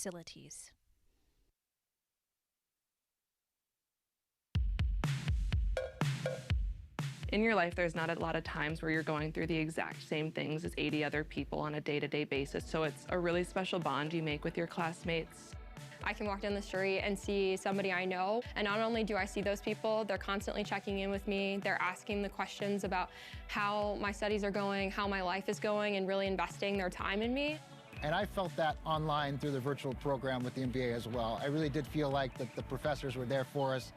facilities. In your life, there's not a lot of times where you're going through the exact same things as 80 other people on a day-to-day basis, so it's a really special bond you make with your classmates. I can walk down the street and see somebody I know, and not only do I see those people, they're constantly checking in with me. They're asking the questions about how my studies are going, how my life is going, and really investing their time in me. And I felt that online through the virtual program with the MBA as well. I really did feel like that the professors were there for us.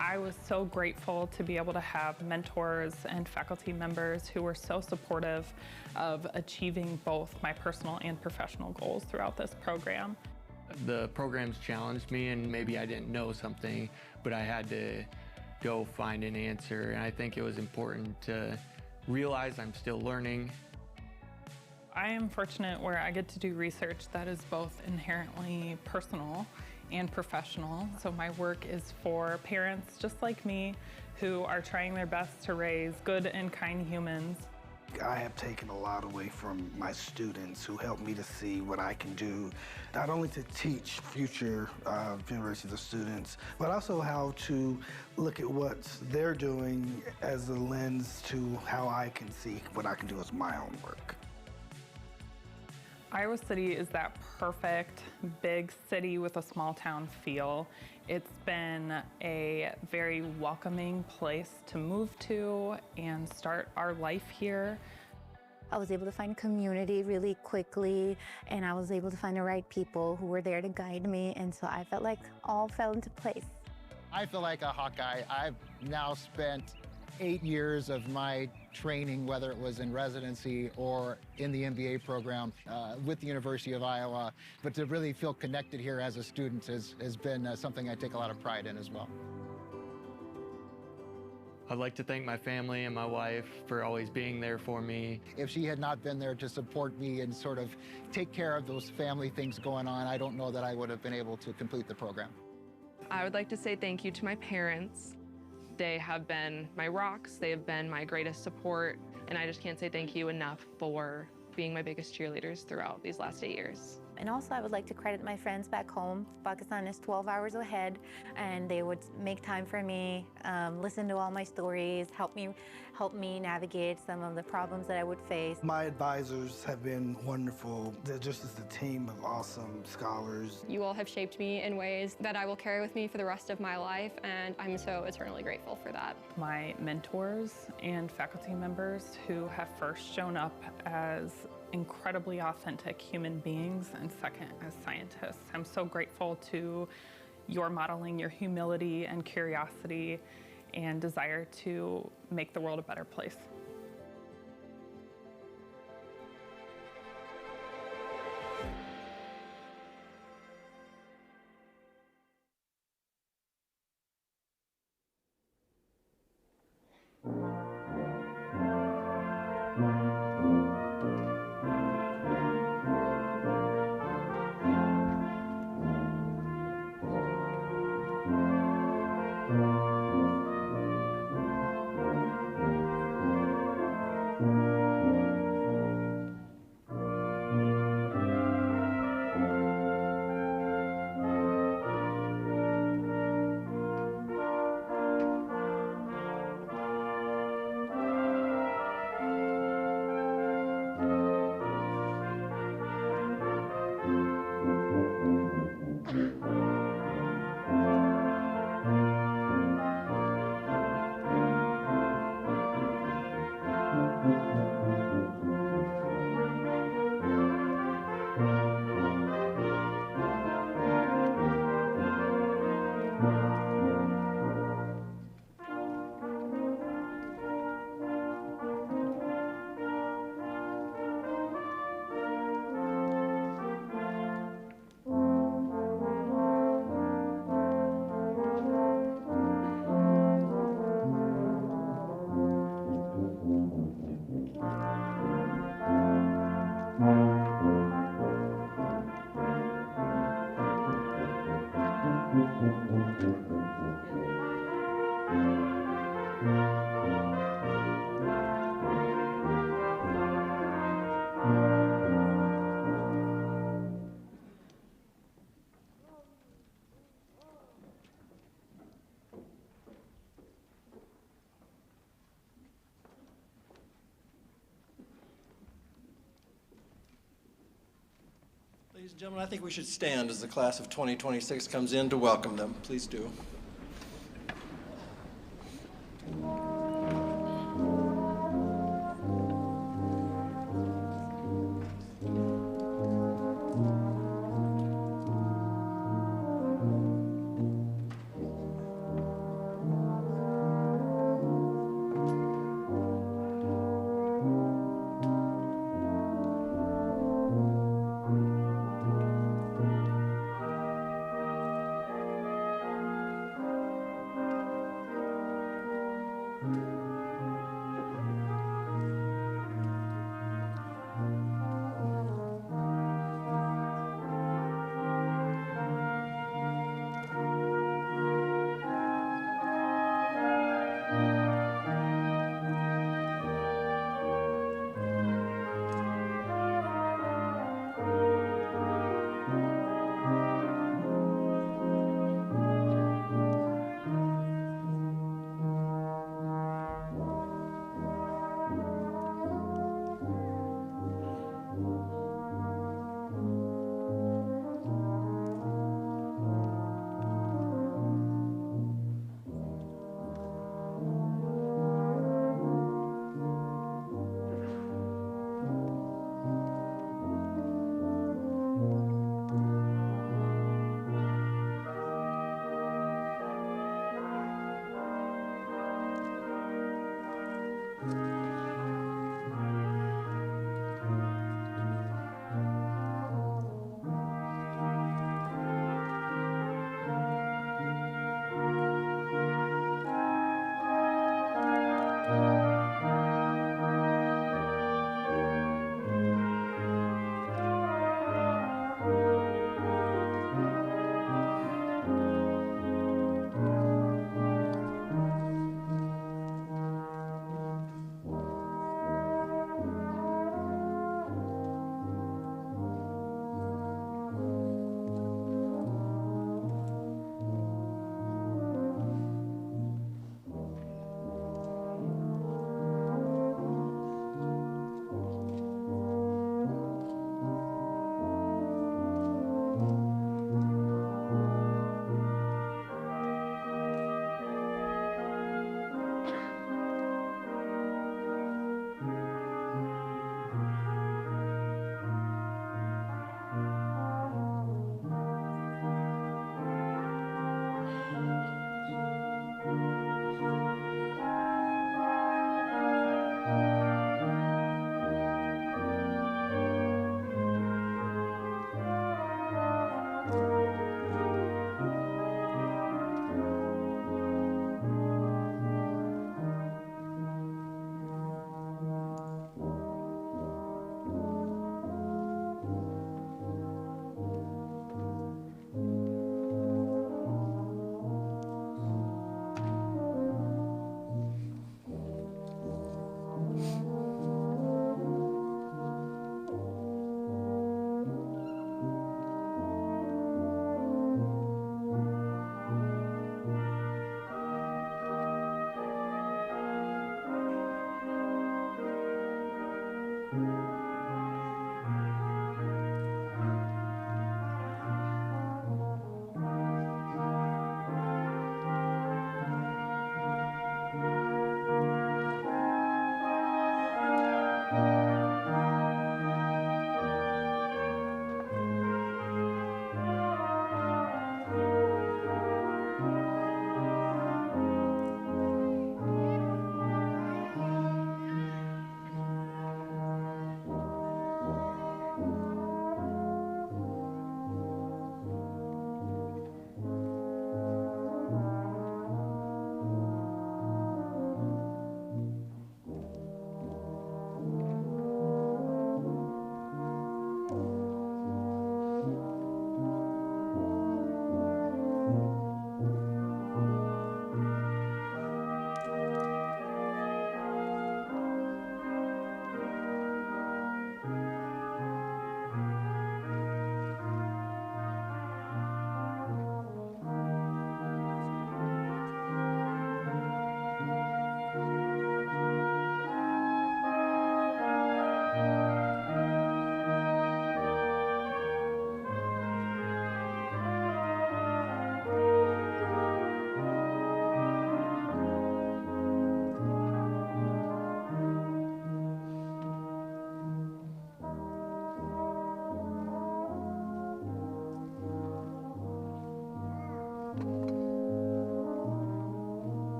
I was so grateful to be able to have mentors and faculty members who were so supportive of achieving both my personal and professional goals throughout this program. The programs challenged me, and maybe I didn't know something, but I had to go find an answer. And I think it was important to realize I'm still learning. I am fortunate where I get to do research that is both inherently personal and professional. So my work is for parents just like me who are trying their best to raise good and kind humans. I have taken a lot away from my students who helped me to see what I can do, not only to teach future universities of students, but also how to look at what they're doing as a lens to how I can see what I can do as my own work. Iowa City is that perfect big city with a small town feel. It's been a very welcoming place to move to and start our life here. I was able to find community really quickly, and I was able to find the right people who were there to guide me, and so I felt like all fell into place. I feel like a Hawkeye. I've now spent 8 years of my training, whether it was in residency or in the MBA program with the University of Iowa. But to really feel connected here as a student has been something I take a lot of pride in as well. I'd like to thank my family and my wife for always being there for me. If she had not been there to support me and sort of take care of those family things going on, I don't know that I would have been able to complete the program. I would like to say thank you to my parents. They have been my rocks, they have been my greatest support, and I just can't say thank you enough for being my biggest cheerleaders throughout these last 8 years. And also I would like to credit my friends back home. Pakistan is 12 hours ahead, and they would make time for me, listen to all my stories, help me navigate some of the problems that I would face. My advisors have been wonderful. They're just as a team of awesome scholars. You all have shaped me in ways that I will carry with me for the rest of my life, and I'm so eternally grateful for that. My mentors and faculty members who have first shown up as incredibly authentic human beings and second as scientists. I'm so grateful to your modeling your humility and curiosity and desire to make the world a better place. Ladies and gentlemen, I think we should stand as the class of 2026 comes in to welcome them. Please do.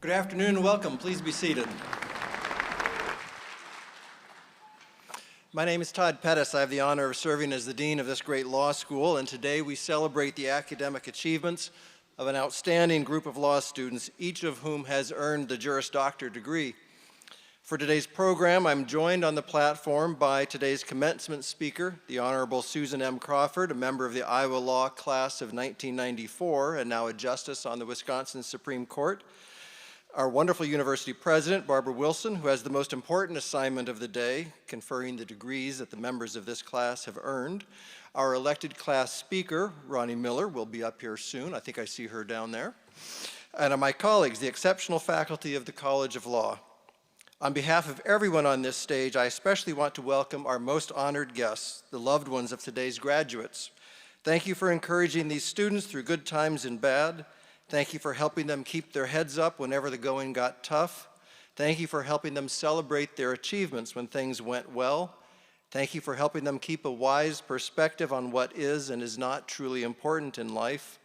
Good afternoon and welcome. Please be seated. My name is Todd Pettis. I have the honor of serving as the dean of this great law school, and today we celebrate the academic achievements of an outstanding group of law students, each of whom has earned the Juris Doctor degree. For today's program, I'm joined on the platform by today's commencement speaker, the Honorable Susan M. Crawford, a member of the Iowa Law Class of 1994 and now a justice on the Wisconsin Supreme Court. Our wonderful university president, Barbara Wilson, who has the most important assignment of the day, conferring the degrees that the members of this class have earned. Our elected class speaker, Ronnie Miller, will be up here soon. I think I see her down there. And my colleagues, the exceptional faculty of the College of Law. On behalf of everyone on this stage, I especially want to welcome our most honored guests, the loved ones of today's graduates. Thank you for encouraging these students through good times and bad. Thank you for helping them keep their heads up whenever the going got tough. Thank you for helping them celebrate their achievements when things went well. Thank you for helping them keep a wise perspective on what is and is not truly important in life.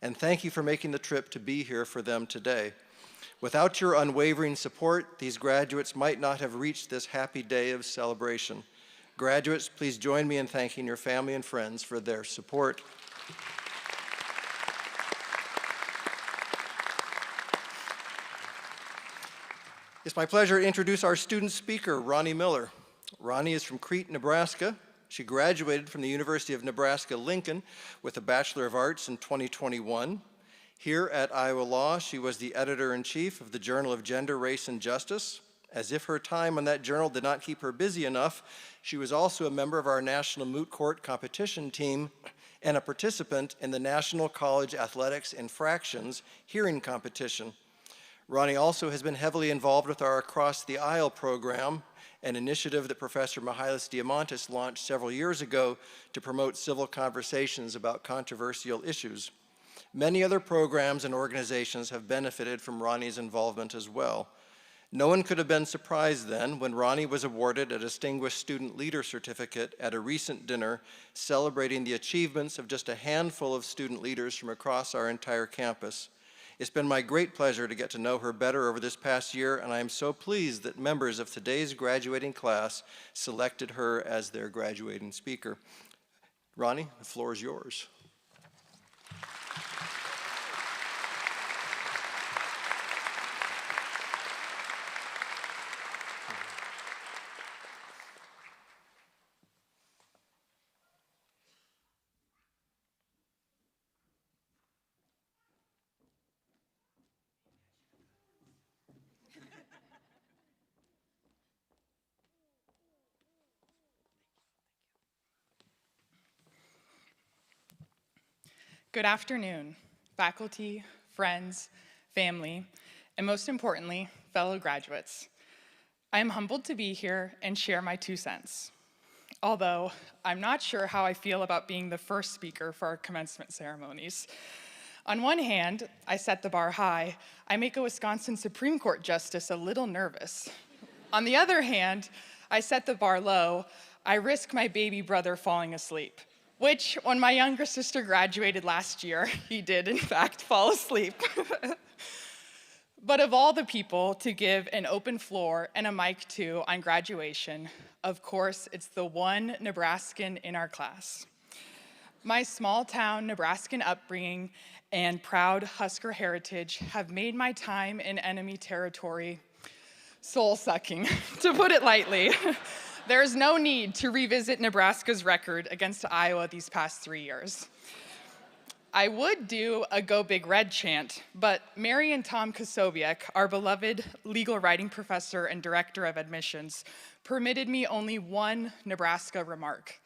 And thank you for making the trip to be here for them today. Without your unwavering support, these graduates might not have reached this happy day of celebration. Graduates, please join me in thanking your family and friends for their support. It's my pleasure to introduce our student speaker, Ronnie Miller. Ronnie is from Crete, Nebraska. She graduated from the University of Nebraska-Lincoln with a Bachelor of Arts in 2021. Here at Iowa Law, she was the editor-in-chief of the Journal of Gender, Race, and Justice. As if her time on that journal did not keep her busy enough, she was also a member of our National Moot Court competition team and a participant in the National College Athletics Infractions hearing competition. Ronnie also has been heavily involved with our Across the Aisle program, an initiative that Professor Mihalis Diamantis launched several years ago to promote civil conversations about controversial issues. Many other programs and organizations have benefited from Ronnie's involvement as well. No one could have been surprised then when Ronnie was awarded a Distinguished Student Leader Certificate at a recent dinner celebrating the achievements of just a handful of student leaders from across our entire campus. It's been my great pleasure to get to know her better over this past year, and I am so pleased that members of today's graduating class selected her as their graduating speaker. Ronnie, the floor is yours. Good afternoon, faculty, friends, family, and most importantly, fellow graduates. I am humbled to be here and share my 2 cents. Although I'm not sure how I feel about being the first speaker for our commencement ceremonies. On one hand, I set the bar high. I make a Wisconsin Supreme Court justice a little nervous. On the other hand, I set the bar low. I risk my baby brother falling asleep. Which, when my younger sister graduated last year, he did, in fact, fall asleep. But of all the people to give an open floor and a mic to on graduation, of course, it's the one Nebraskan in our class. My small-town Nebraskan upbringing and proud Husker heritage have made my time in enemy territory soul-sucking, to put it lightly. There's no need to revisit Nebraska's record against Iowa these past 3 years. I would do a Go Big Red chant, but Mary and Tom Kosoviak, our beloved legal writing professor and director of admissions, permitted me only one Nebraska remark.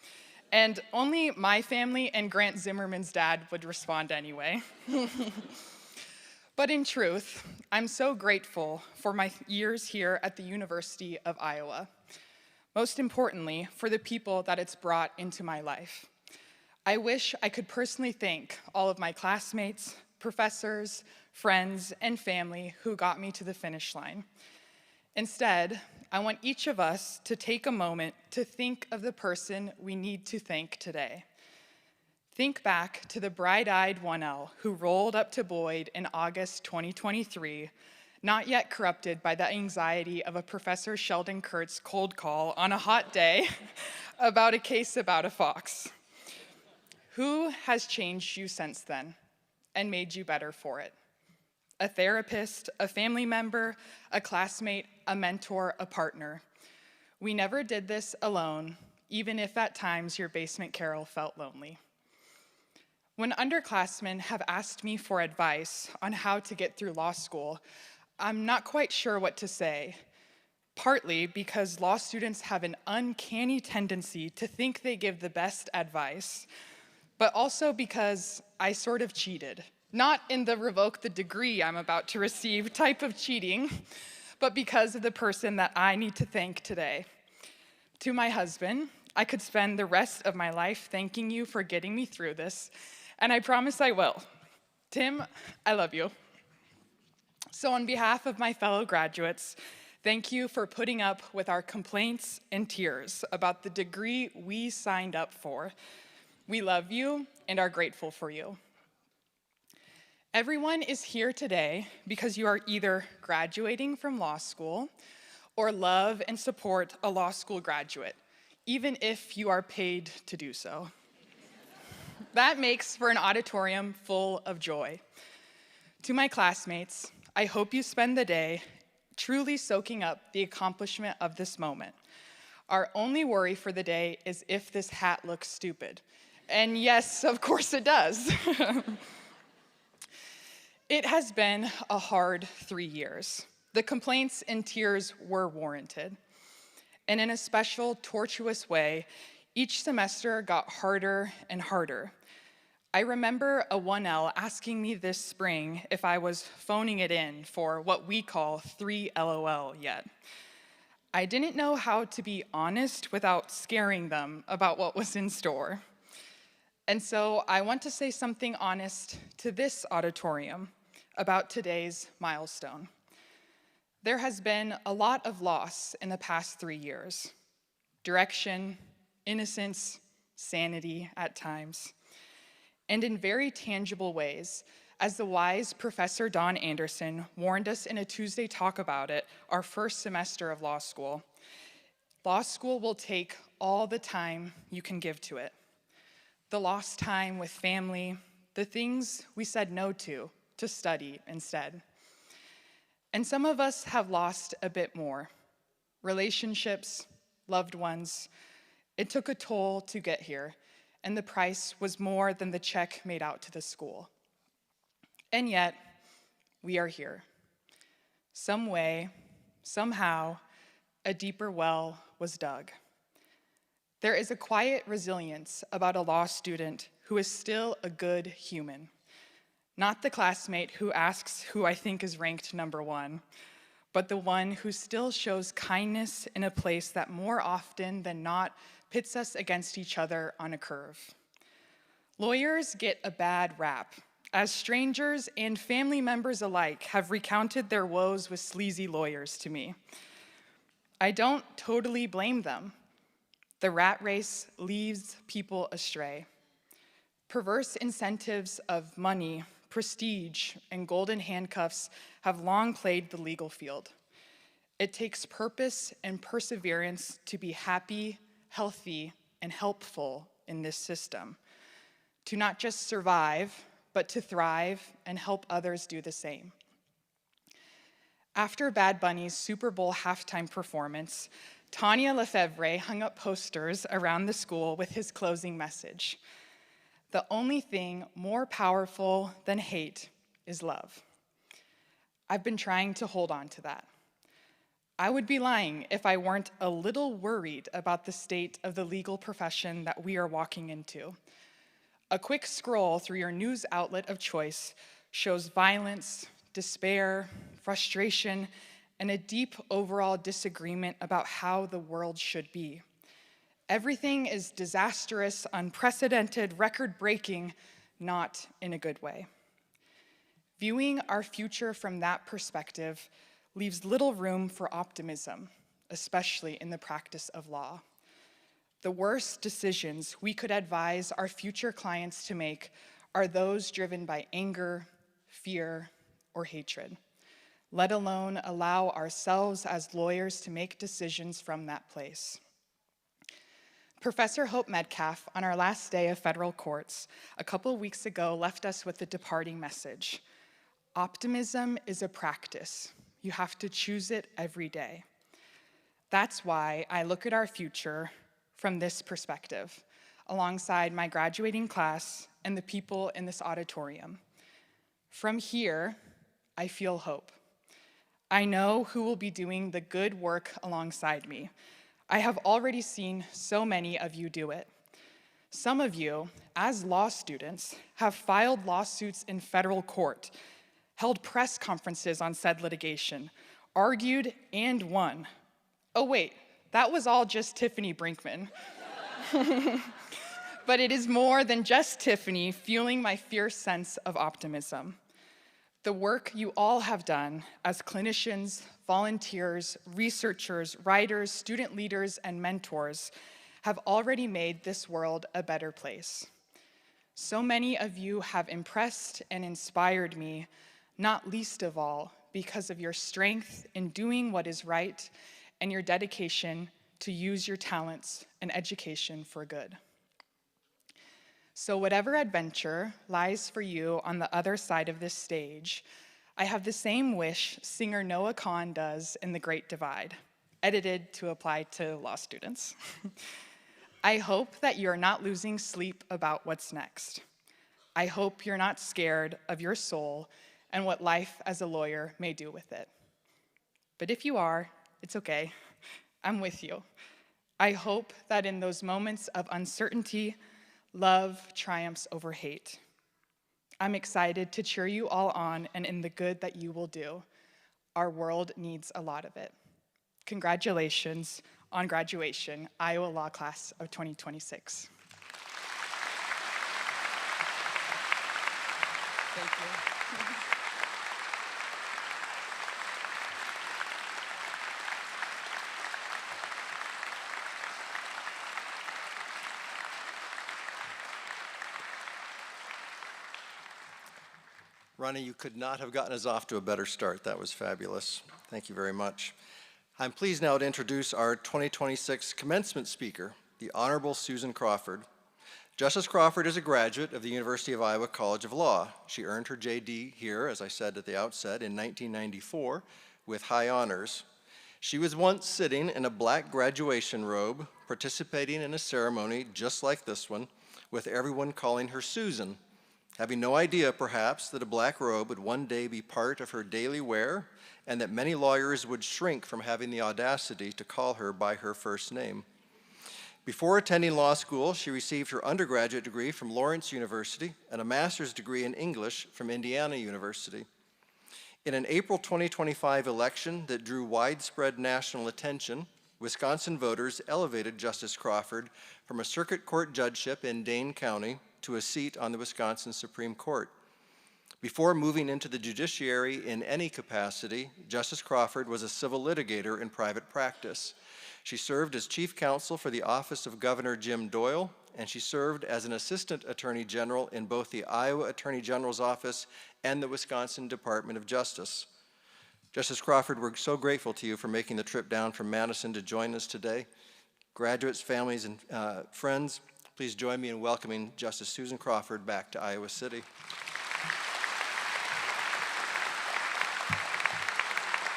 And only my family and Grant Zimmerman's dad would respond anyway. But in truth, I'm so grateful for my years here at the University of Iowa. Most importantly, for the people that it's brought into my life. I wish I could personally thank all of my classmates, professors, friends, and family who got me to the finish line. Instead, I want each of us to take a moment to think of the person we need to thank today. Think back to the bright-eyed 1L who rolled up to Boyd in August 2023, not yet corrupted by the anxiety of a Professor Sheldon Kurtz cold call on a hot day about a case about a fox. Who has changed you since then and made you better for it? A therapist, a family member, a classmate, a mentor, a partner. We never did this alone, even if at times your basement Carol felt lonely. When underclassmen have asked me for advice on how to get through law school, I'm not quite sure what to say, partly because law students have an uncanny tendency to think they give the best advice, but also because I sort of cheated. Not in the revoke the degree I'm about to receive type of cheating, but because of the person that I need to thank today. To my husband, I could spend the rest of my life thanking you for getting me through this, and I promise I will. Tim, I love you. So on behalf of my fellow graduates, thank you for putting up with our complaints and tears about the degree we signed up for. We love you and are grateful for you. Everyone is here today because you are either graduating from law school or love and support a law school graduate, even if you are paid to do so. That makes for an auditorium full of joy. To my classmates, I hope you spend the day truly soaking up the accomplishment of this moment. Our only worry for the day is if this hat looks stupid. And yes, of course it does. It has been a hard 3 years. The complaints and tears were warranted. And in a special, tortuous way, each semester got harder and harder. I remember a 1L asking me this spring if I was phoning it in for what we call 3 LOL yet. I didn't know how to be honest without scaring them about what was in store. And so I want to say something honest to this auditorium about today's milestone. There has been a lot of loss in the past 3 years. Direction, innocence, sanity at times. And in very tangible ways, as the wise Professor Don Anderson warned us in a Tuesday talk about it, our first semester of law school will take all the time you can give to it. The lost time with family, the things we said no to study instead. And some of us have lost a bit more. Relationships, loved ones. It took a toll to get here, and the price was more than the check made out to the school. And yet, we are here. Some way, somehow, a deeper well was dug. There is a quiet resilience about a law student who is still a good human. Not the classmate who asks who I think is ranked #1, but the one who still shows kindness in a place that more often than not pits us against each other on a curve. Lawyers get a bad rap, as strangers and family members alike have recounted their woes with sleazy lawyers to me. I don't totally blame them. The rat race leads people astray. Perverse incentives of money, prestige, and golden handcuffs have long plagued the legal field. It takes purpose and perseverance to be happy, healthy, and helpful in this system. To not just survive, but to thrive and help others do the same. After Bad Bunny's Super Bowl halftime performance, Tanya Lefevre hung up posters around the school with his closing message. The only thing more powerful than hate is love. I've been trying to hold on to that. I would be lying if I weren't a little worried about the state of the legal profession that we are walking into. A quick scroll through your news outlet of choice shows violence, despair, frustration, and a deep overall disagreement about how the world should be. Everything is disastrous, unprecedented, record-breaking, not in a good way. Viewing our future from that perspective leaves little room for optimism, especially in the practice of law. The worst decisions we could advise our future clients to make are those driven by anger, fear, or hatred. let alone allow ourselves as lawyers to make decisions from that place. Professor Hope Metcalf, on our last day of federal courts, a couple weeks ago, left us with the departing message. Optimism is a practice. You have to choose it every day. That's why I look at our future from this perspective, alongside my graduating class and the people in this auditorium. From here, I feel hope. I know who will be doing the good work alongside me. I have already seen so many of you do it. Some of you, as law students, have filed lawsuits in federal court, held press conferences on said litigation, argued and won. Oh wait, that was all just Tiffany Brinkman. But it is more than just Tiffany fueling my fierce sense of optimism. The work you all have done as clinicians, volunteers, researchers, writers, student leaders, and mentors have already made this world a better place. So many of you have impressed and inspired me, not least of all because of your strength in doing what is right and your dedication to use your talents and education for good. So whatever adventure lies for you on the other side of this stage, I have the same wish singer Noah Kahan does in The Great Divide, edited to apply to law students. I hope that you're not losing sleep about what's next. I hope you're not scared of your soul and what life as a lawyer may do with it. But if you are, it's okay. I'm with you. I hope that in those moments of uncertainty, love triumphs over hate. I'm excited to cheer you all on and in the good that you will do. Our world needs a lot of it. Congratulations on graduation, Iowa Law Class of 2026. Thank you. Ronnie, you could not have gotten us off to a better start. That was fabulous. Thank you very much. I'm pleased now to introduce our 2026 commencement speaker, the Honorable Susan Crawford. Justice Crawford is a graduate of the University of Iowa College of Law. She earned her JD here, as I said at the outset, in 1994 with high honors. She was once sitting in a black graduation robe, participating in a ceremony just like this one, with everyone calling her Susan, having no idea, perhaps, that a black robe would one day be part of her daily wear and that many lawyers would shrink from having the audacity to call her by her first name. Before attending law school, she received her undergraduate degree from Lawrence University and a master's degree in English from Indiana University. In an April 2025 election that drew widespread national attention, Wisconsin voters elevated Justice Crawford from a circuit court judgeship in Dane County to a seat on the Wisconsin Supreme Court. Before moving into the judiciary in any capacity, Justice Crawford was a civil litigator in private practice. She served as chief counsel for the office of Governor Jim Doyle, and she served as an assistant attorney general in both the Iowa Attorney General's office and the Wisconsin Department of Justice. Justice Crawford, we're so grateful to you for making the trip down from Madison to join us today. Graduates, families, and friends, please join me in welcoming Justice Susan Crawford back to Iowa City.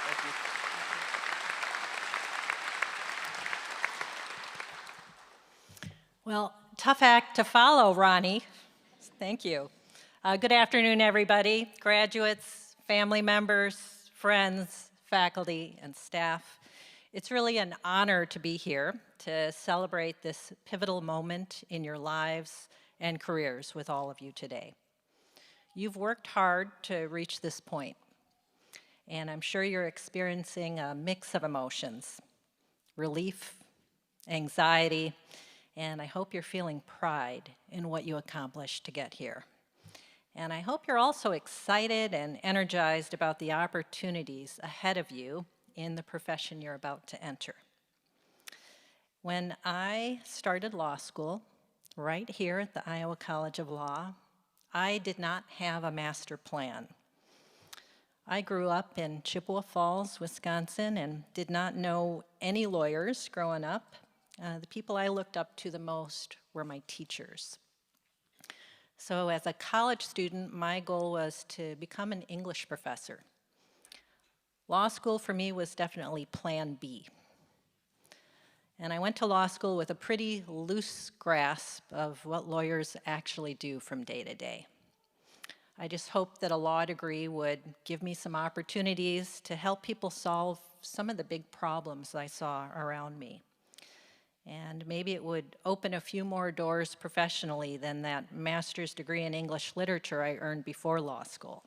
Thank you. Well, tough act to follow, Ronnie. Thank you. Good afternoon, everybody, graduates, family members, friends, faculty, and staff. It's really an honor to be here to celebrate this pivotal moment in your lives and careers with all of you today. You've worked hard to reach this point, and I'm sure you're experiencing a mix of emotions, relief, anxiety, and I hope you're feeling pride in what you accomplished to get here. And I hope you're also excited and energized about the opportunities ahead of you in the profession you're about to enter. When I started law school, right here at the Iowa College of Law, I did not have a master plan. I grew up in Chippewa Falls, Wisconsin, and did not know any lawyers growing up. The people I looked up to the most were my teachers. So as a college student, my goal was to become an English professor. Law school for me was definitely plan B. And I went to law school with a pretty loose grasp of what lawyers actually do from day to day. I just hoped that a law degree would give me some opportunities to help people solve some of the big problems I saw around me. And maybe it would open a few more doors professionally than that master's degree in English literature I earned before law school.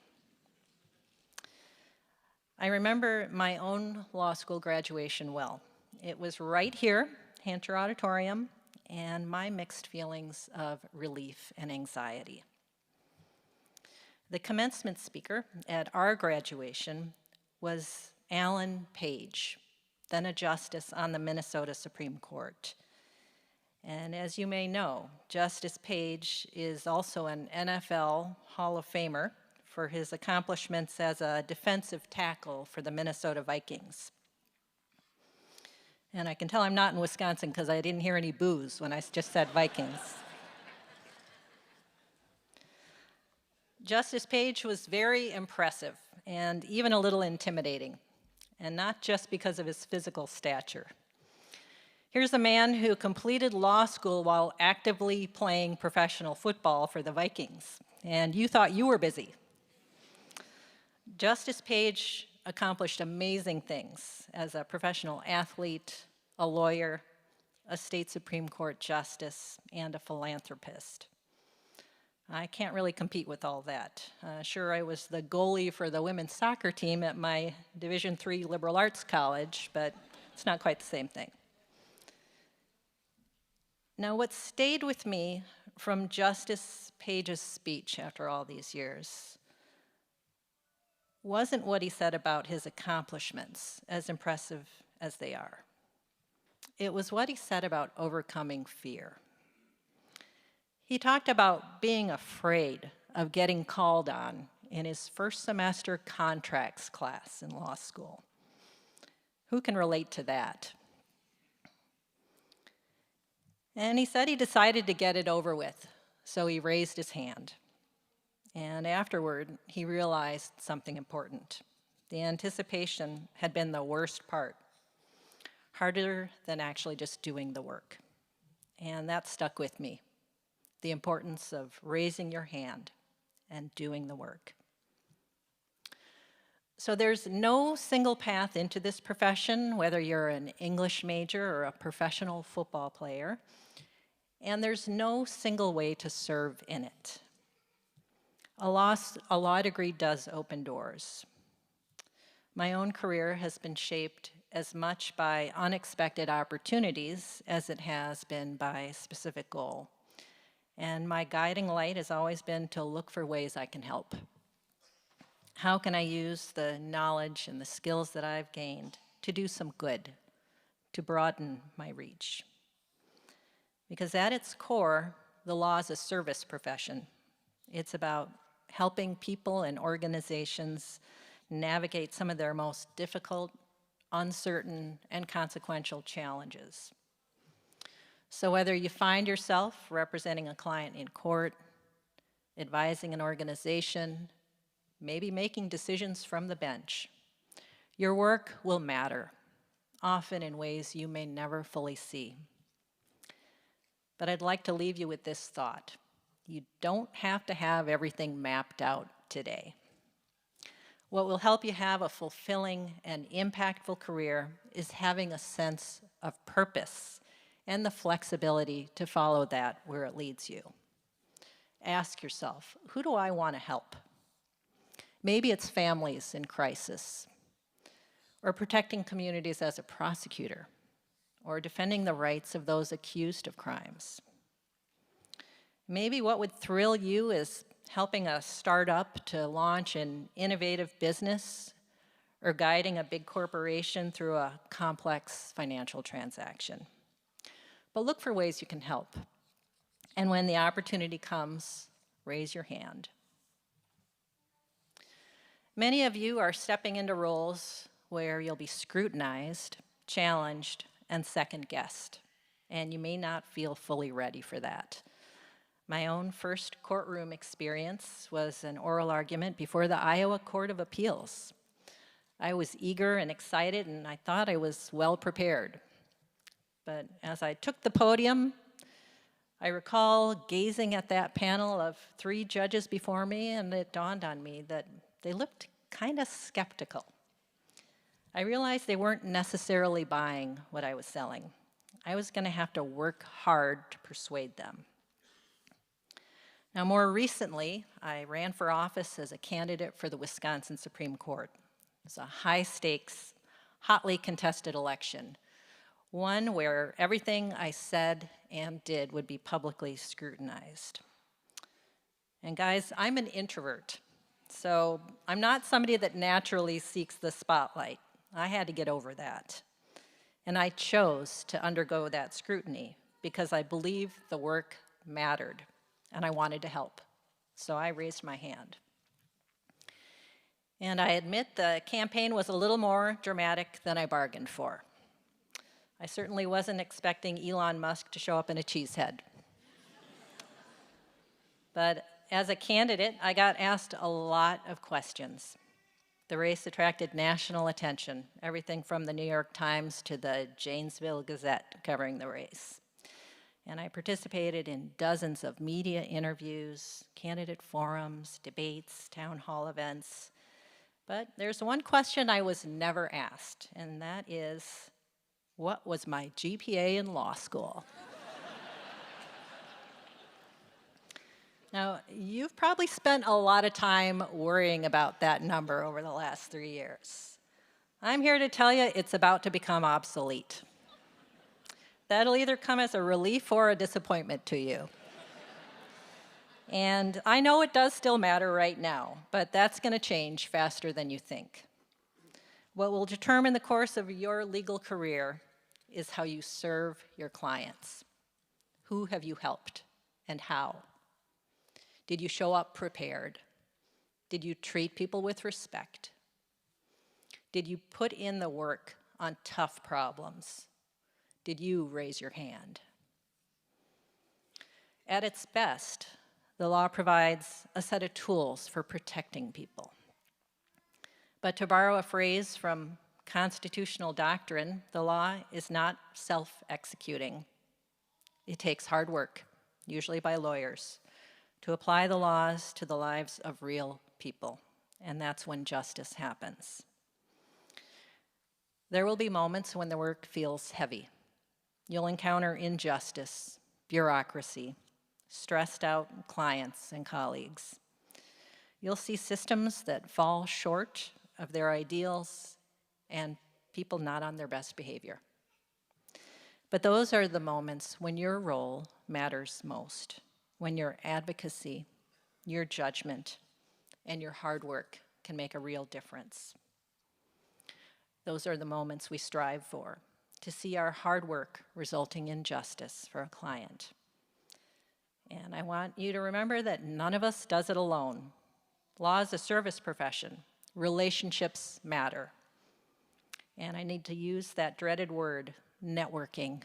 I remember my own law school graduation well. It was right here, Hancher Auditorium, and my mixed feelings of relief and anxiety. The commencement speaker at our graduation was Alan Page, then a justice on the Minnesota Supreme Court. And as you may know, Justice Page is also an NFL Hall of Famer for his accomplishments as a defensive tackle for the Minnesota Vikings. And I can tell I'm not in Wisconsin because I didn't hear any boos when I just said Vikings. Justice Page was very impressive and even a little intimidating, and not just because of his physical stature. Here's a man who completed law school while actively playing professional football for the Vikings, and you thought you were busy. Justice Page accomplished amazing things as a professional athlete, a lawyer, a state Supreme Court justice, and a philanthropist. I can't really compete with all that. Sure, I was the goalie for the women's soccer team at my Division III liberal arts college, but it's not quite the same thing. Now, what stayed with me from Justice Page's speech after all these years wasn't what he said about his accomplishments, as impressive as they are. It was what he said about overcoming fear. He talked about being afraid of getting called on in his first semester contracts class in law school. Who can relate to that? And he said he decided to get it over with, so he raised his hand. And afterward, he realized something important. The anticipation had been the worst part, harder than actually just doing the work. And that stuck with me. The importance of raising your hand and doing the work. So there's no single path into this profession, whether you're an English major or a professional football player, and there's no single way to serve in it. A law degree does open doors. My own career has been shaped as much by unexpected opportunities as it has been by a specific goal. And my guiding light has always been to look for ways I can help. How can I use the knowledge and the skills that I've gained to do some good, to broaden my reach? Because at its core, the law is a service profession. It's about helping people and organizations navigate some of their most difficult, uncertain, and consequential challenges. So whether you find yourself representing a client in court, advising an organization, maybe making decisions from the bench, your work will matter, often in ways you may never fully see. But I'd like to leave you with this thought. You don't have to have everything mapped out today. What will help you have a fulfilling and impactful career is having a sense of purpose and the flexibility to follow that where it leads you. Ask yourself, who do I want to help? Maybe it's families in crisis, or protecting communities as a prosecutor, or defending the rights of those accused of crimes. Maybe what would thrill you is helping a startup to launch an innovative business, or guiding a big corporation through a complex financial transaction. But look for ways you can help. And when the opportunity comes, raise your hand. Many of you are stepping into roles where you'll be scrutinized, challenged, and second-guessed, and you may not feel fully ready for that. My own first courtroom experience was an oral argument before the Iowa Court of Appeals. I was eager and excited, and I thought I was well prepared. But as I took the podium, I recall gazing at that panel of 3 judges before me, and it dawned on me that they looked kind of skeptical. I realized they weren't necessarily buying what I was selling. I was going to have to work hard to persuade them. Now, more recently, I ran for office as a candidate for the Wisconsin Supreme Court. It was a high-stakes, hotly contested election, one where everything I said and did would be publicly scrutinized. And guys, I'm an introvert, so I'm not somebody that naturally seeks the spotlight. I had to get over that. And I chose to undergo that scrutiny because I believed the work mattered, and I wanted to help. So I raised my hand. And I admit the campaign was a little more dramatic than I bargained for. I certainly wasn't expecting Elon Musk to show up in a cheese head. But as a candidate, I got asked a lot of questions. The race attracted national attention, everything from the New York Times to the Janesville Gazette covering the race. And I participated in dozens of media interviews, candidate forums, debates, town hall events. But there's one question I was never asked, and that is, what was my GPA in law school? Now, you've probably spent a lot of time worrying about that number over the last 3 years. I'm here to tell you it's about to become obsolete. That'll either come as a relief or a disappointment to you. And I know it does still matter right now, but that's going to change faster than you think. What will determine the course of your legal career is how you serve your clients. Who have you helped and how? Did you show up prepared? Did you treat people with respect? Did you put in the work on tough problems? Did you raise your hand? At its best, the law provides a set of tools for protecting people. But to borrow a phrase from constitutional doctrine, the law is not self-executing. It takes hard work, usually by lawyers, to apply the laws to the lives of real people, and that's when justice happens. There will be moments when the work feels heavy. You'll encounter injustice, bureaucracy, stressed out clients and colleagues. You'll see systems that fall short of their ideals and people not on their best behavior. But those are the moments when your role matters most, when your advocacy, your judgment, and your hard work can make a real difference. Those are the moments we strive for, to see our hard work resulting in justice for a client. And I want you to remember that none of us does it alone. Law is a service profession. Relationships matter. And I need to use that dreaded word, networking.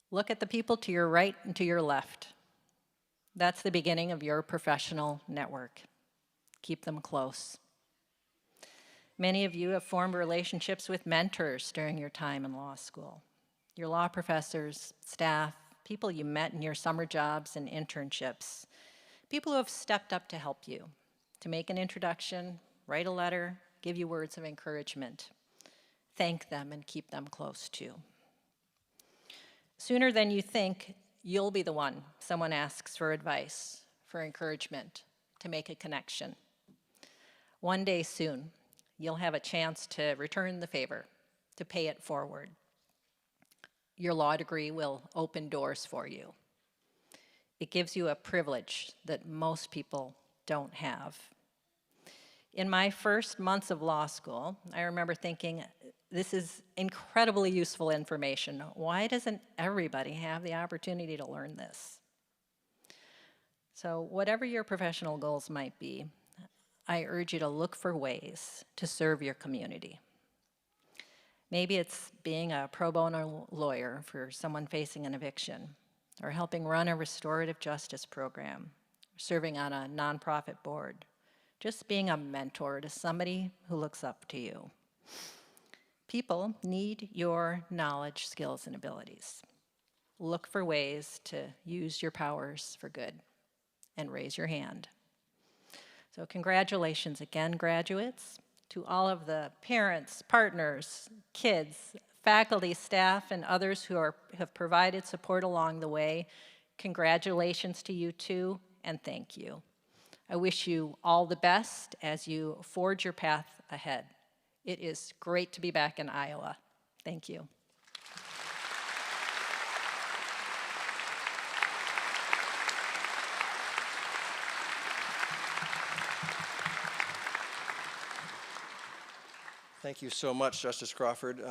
Look at the people to your right and to your left. That's the beginning of your professional network. Keep them close. Many of you have formed relationships with mentors during your time in law school. Your law professors, staff, people you met in your summer jobs and internships, people who have stepped up to help you, to make an introduction, write a letter, give you words of encouragement. Thank them and keep them close too. Sooner than you think, you'll be the one someone asks for advice, for encouragement, to make a connection. One day soon, you'll have a chance to return the favor, to pay it forward. Your law degree will open doors for you. It gives you a privilege that most people don't have. In my first months of law school, I remember thinking, this is incredibly useful information. Why doesn't everybody have the opportunity to learn this? So whatever your professional goals might be, I urge you to look for ways to serve your community. Maybe it's being a pro bono lawyer for someone facing an eviction, or helping run a restorative justice program, serving on a nonprofit board, just being a mentor to somebody who looks up to you. People need your knowledge, skills, and abilities. Look for ways to use your powers for good, and raise your hand. So congratulations again, graduates. To all of the parents, partners, kids, faculty, staff, and others who have provided support along the way, congratulations to you too, and thank you. I wish you all the best as you forge your path ahead. It is great to be back in Iowa. Thank you. Thank you so much, Justice Crawford.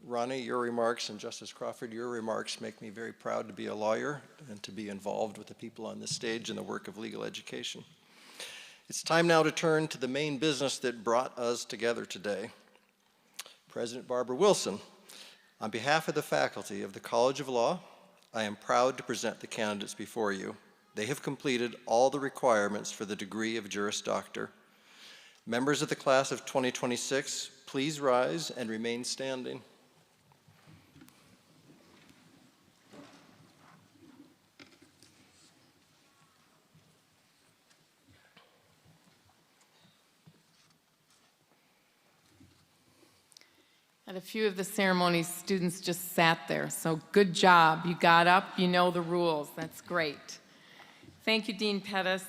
Ronnie, your remarks, and Justice Crawford, your remarks make me very proud to be a lawyer and to be involved with the people on this stage in the work of legal education. It's time now to turn to the main business that brought us together today. President Barbara Wilson, on behalf of the faculty of the College of Law, I am proud to present the candidates before you. They have completed all the requirements for the degree of Juris Doctor. Members of the class of 2026, please rise and remain standing. At a few of the ceremonies, students just sat there, so good job. You got up, you know the rules. That's great. Thank you, Dean Pettis.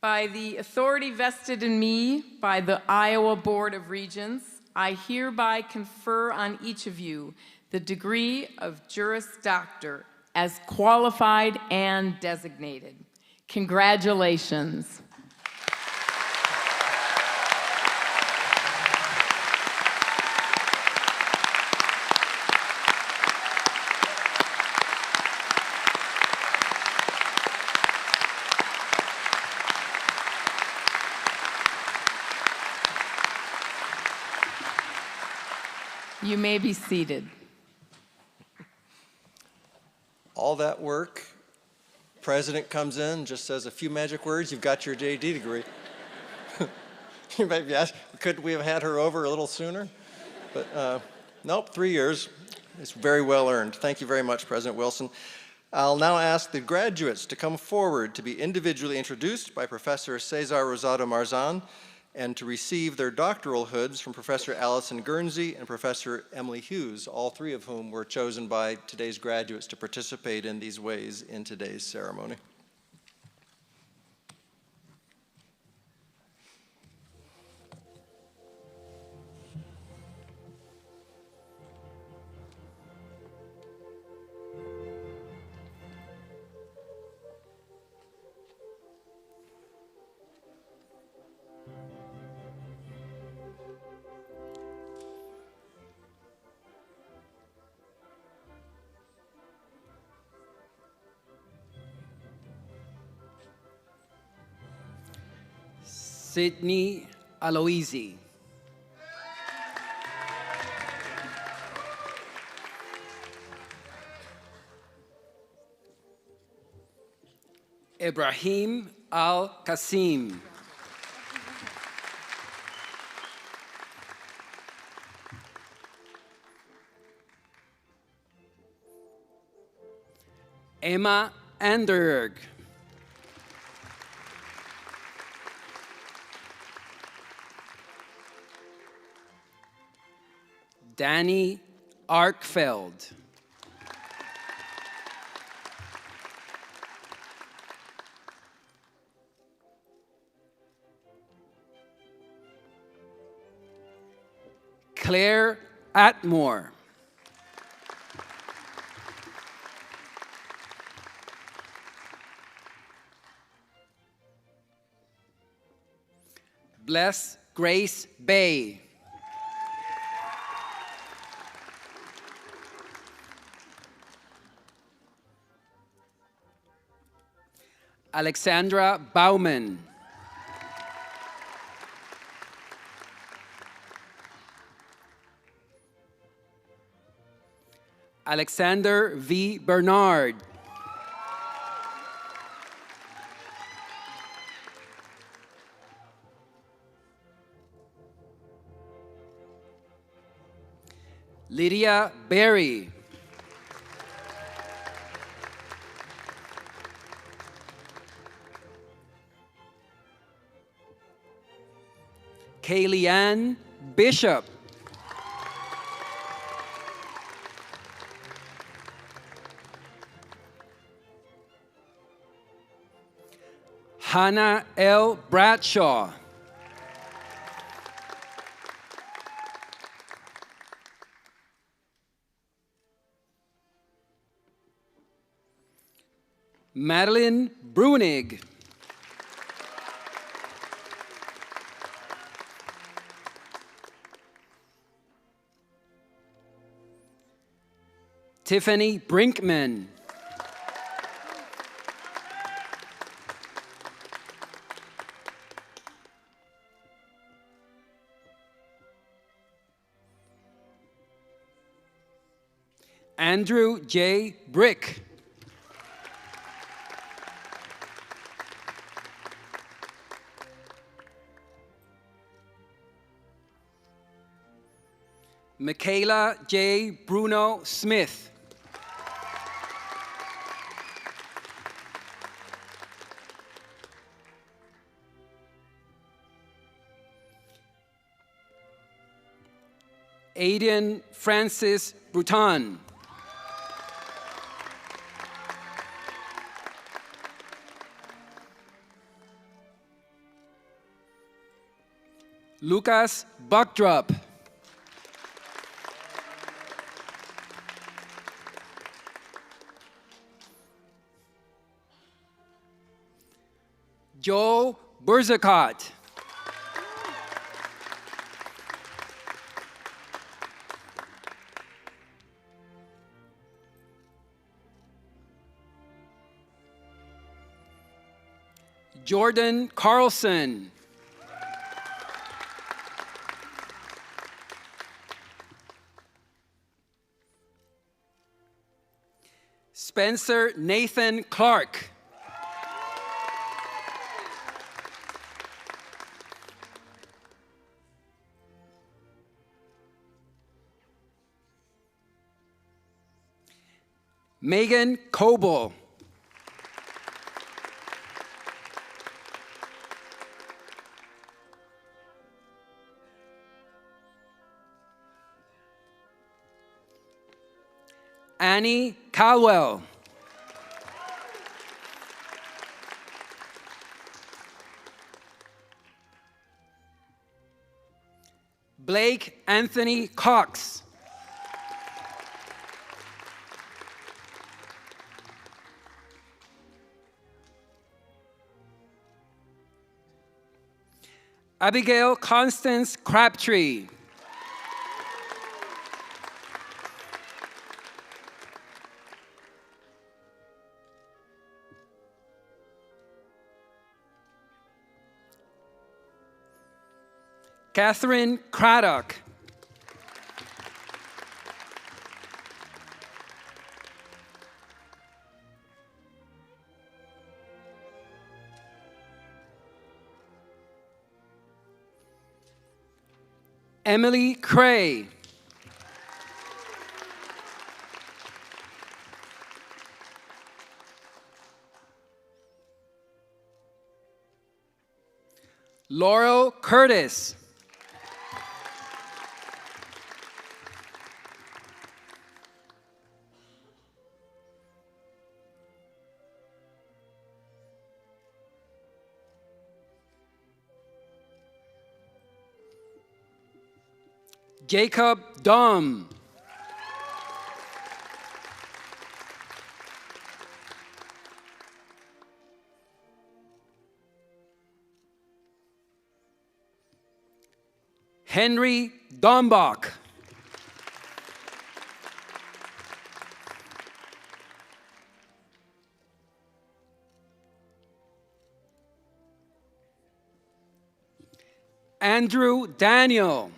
By the authority vested in me by the Iowa Board of Regents, I hereby confer on each of you the degree of Juris Doctor as qualified and designated. Congratulations. You may be seated. All that work, president comes in, just says a few magic words, you've got your JD degree. You might be asking, could we have had her over a little sooner? But nope, 3 years. It's very well earned. Thank you very much, President Wilson. I'll now ask the graduates to come forward to be individually introduced by Professor Cesar Rosado Marzan and to receive their doctoral hoods from Professor Allison Guernsey and Professor Emily Hughes, all three of whom were chosen by today's graduates to participate in these ways in today's ceremony. Sydney Aloisi. Ibrahim Al-Qasim. Emma Anderg. Danny Arkfeld. Claire Atmore. Bless Grace Bay. Alexandra Baumann. Alexander V. Bernard. Lydia Berry. Kayleanne Bishop. Hannah L. Bradshaw. Madeline Brunig. Tiffany Brinkman. Andrew J. Brick. Michaela J. Bruno Smith. Aiden Francis Bruton. Lucas Buckdrop. Joe Burzicott. Jordan Carlson. Spencer Nathan Clark. Megan Coble. Annie Caldwell. Blake Anthony Cox. Abigail Constance Crabtree. Catherine Craddock. Emily Cray. Laurel Curtis. Jacob Dom. Henry Dombach. Andrew Daniel.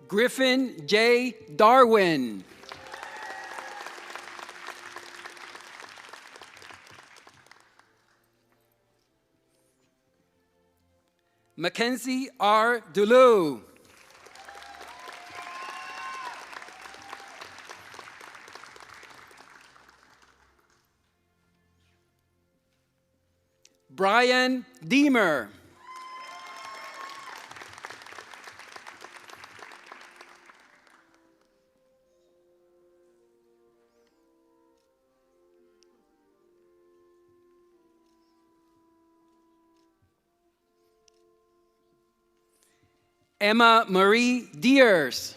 Griffin J. Darwin. Mackenzie R. Dulu. Brian Deemer. Emma Marie Diers.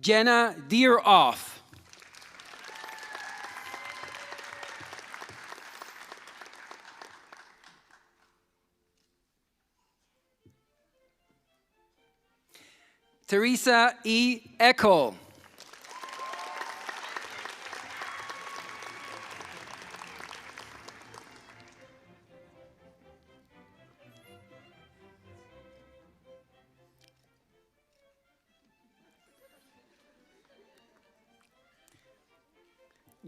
Jenna Deeroff. Teresa E. Eckel.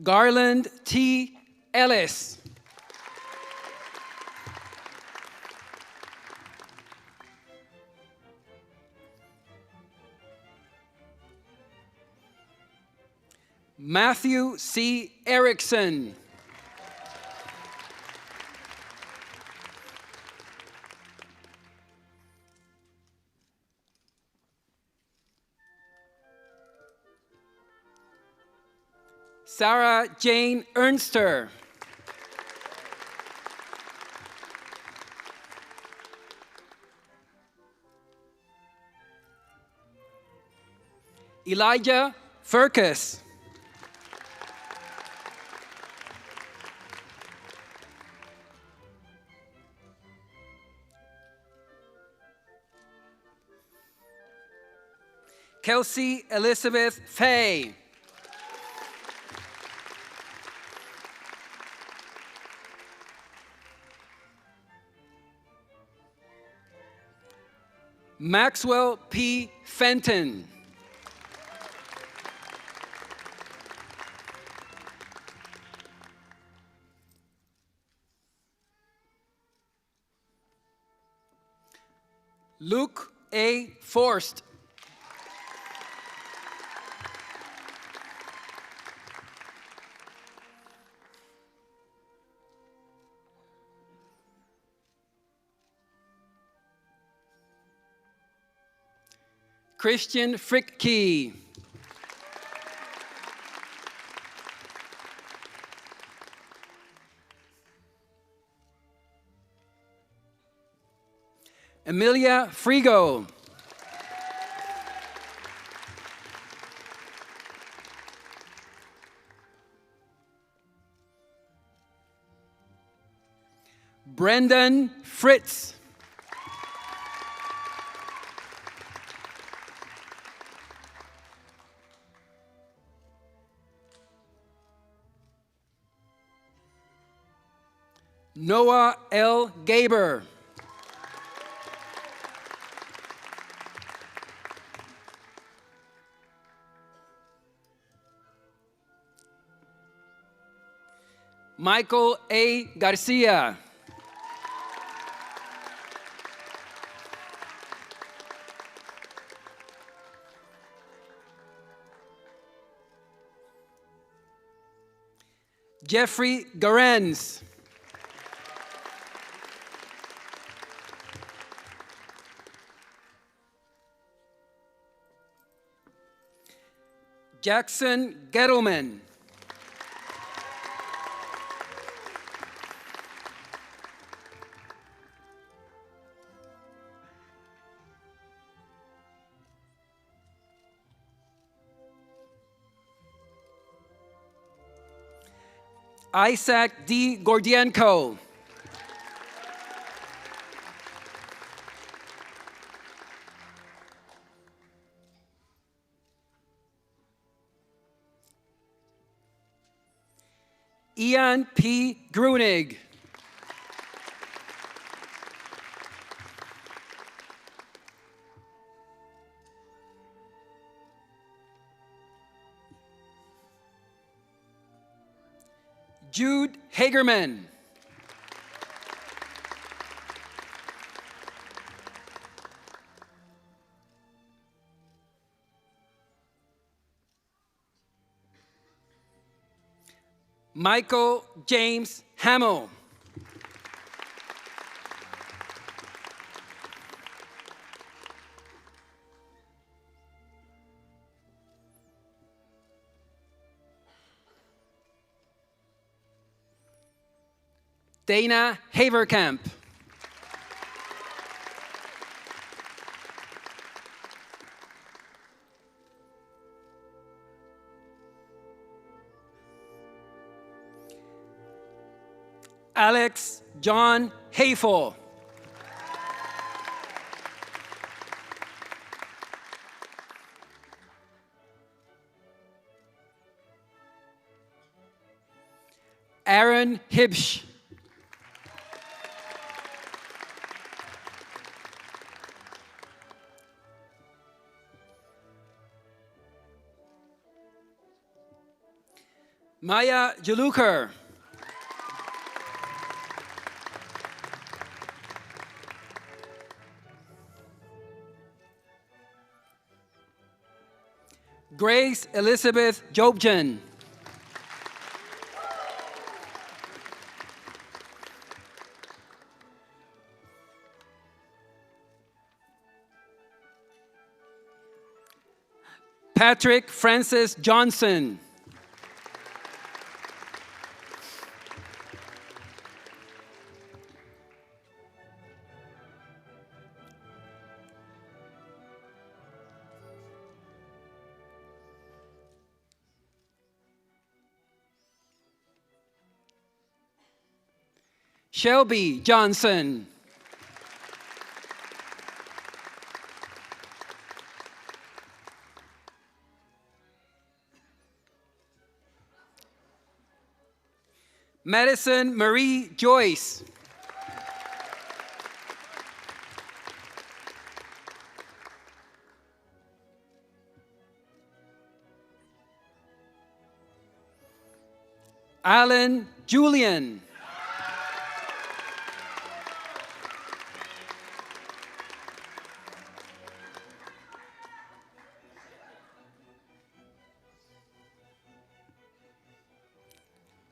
Garland T. Ellis. Matthew C. Erickson. Sarah Jane Ernster. Elijah Furcus. Kelsey Elizabeth Fay. Maxwell P. Fenton. Luke A. Forst. Christian Fricke. Emilia Frigo. Brendan Fritz. Noah L. Gaber. Michael A. Garcia. Jeffrey Garenz. Jackson Gettleman. Isaac D. Gordienko. Ian P. Grunig. Jude Hagerman. Michael James Hamill. Dana Haverkamp. Alex John Hayful. Aaron Hibsch. Maya Jaluker. Grace Elizabeth Jobjan. Patrick Francis Johnson. Shelby Johnson. Madison Marie Joyce. Alan Julian.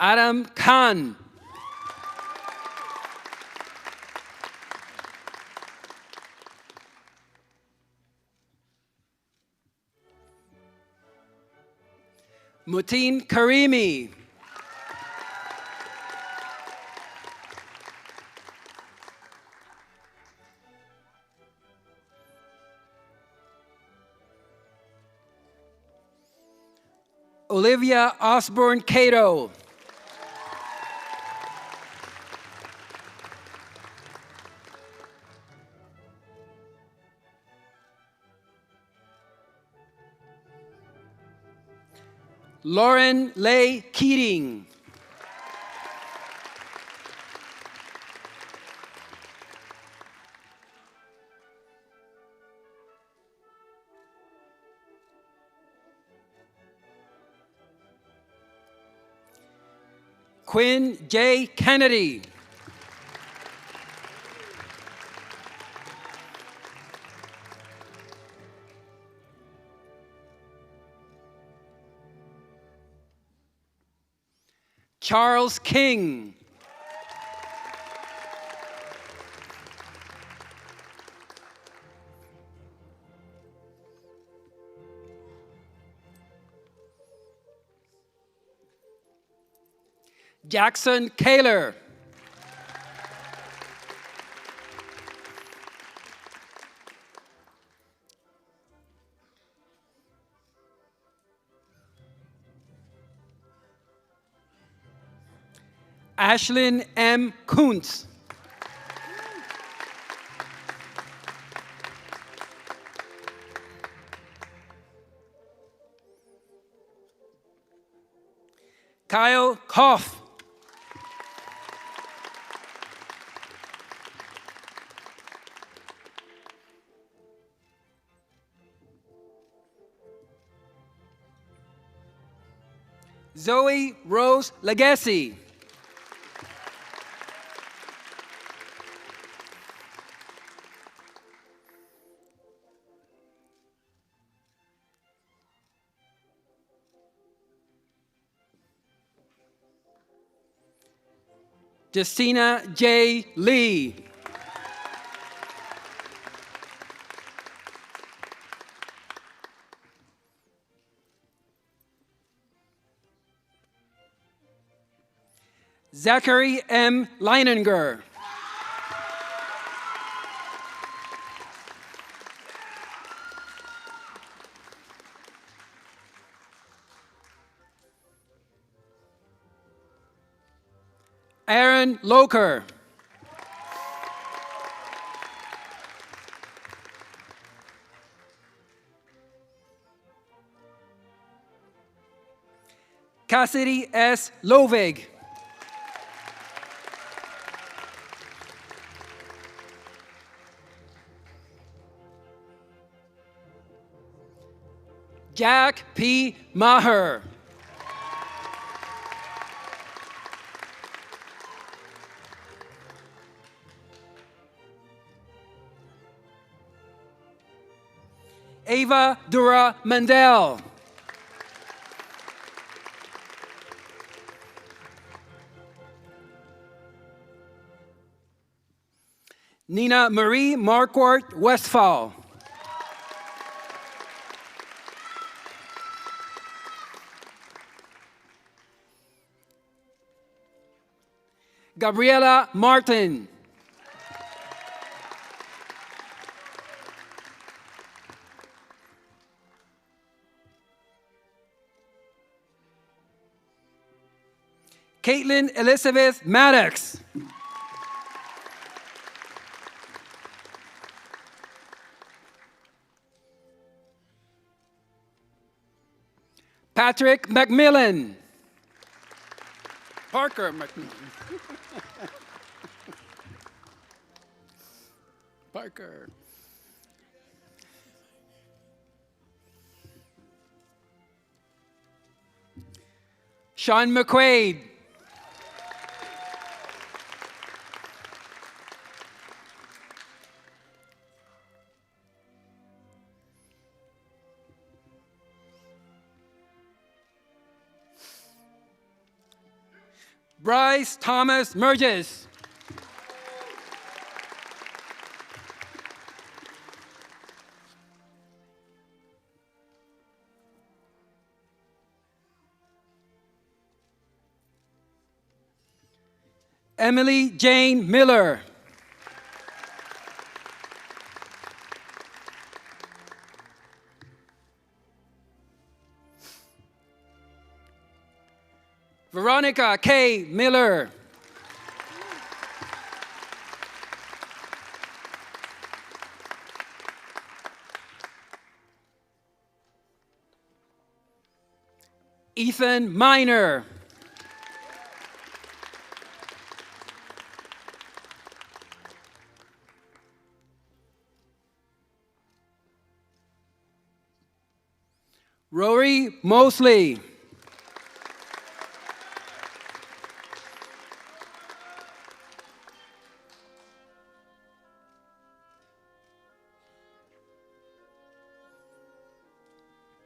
Adam Khan. Mutin Karimi. Olivia Osborne Cato. Lauren Leigh Keating. Quinn J. Kennedy. Charles King. Jackson Kaler. Ashlyn M. Kuntz. Kyle Koff. Zoe Rose Legacy. Justina J. Lee. Zachary M. Leininger. Aaron Loker. Cassidy S. Lovig. Jack P. Maher. Ava Dura Mandel. Nina Marie Marquardt Westphal. Gabriela Martin. Caitlin Elizabeth Maddox. Patrick McMillan. Parker McMillan. Parker. Sean McQuaid. Bryce Thomas Merges. Emily Jane Miller. Veronica K. Miller. Ethan Miner. Rory Mosley.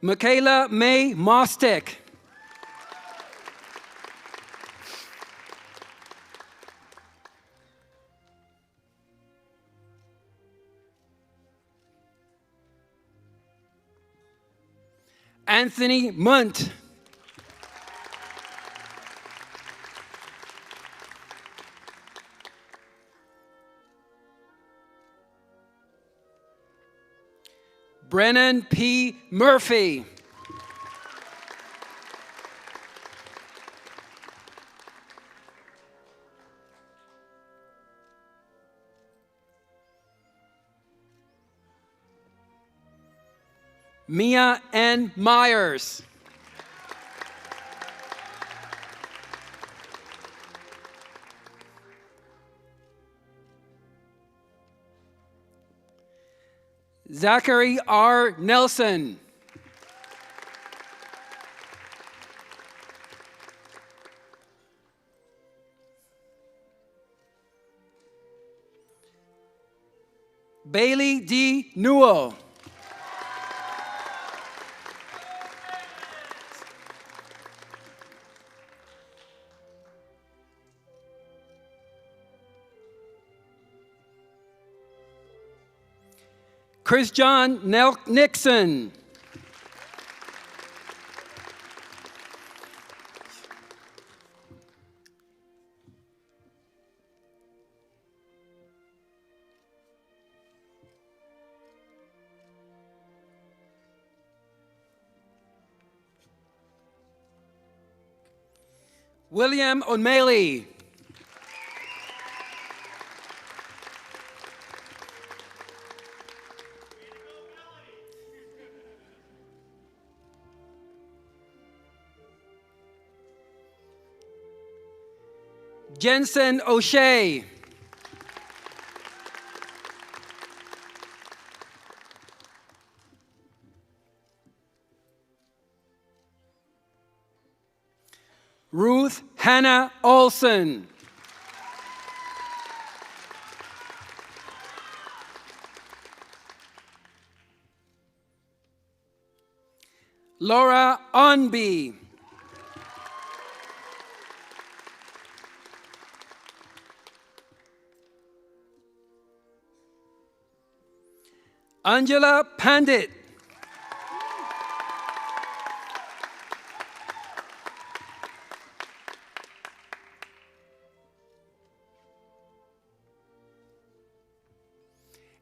Michaela May Mostek. Anthony Munt. Brennan P. Murphy. Mia N. Myers. Zachary R. Nelson. Bailey D. Newell. Chris John Nixon. William O'Malley. Jensen O'Shea. Ruth Hannah Olson. Laura Onby. Angela Pandit.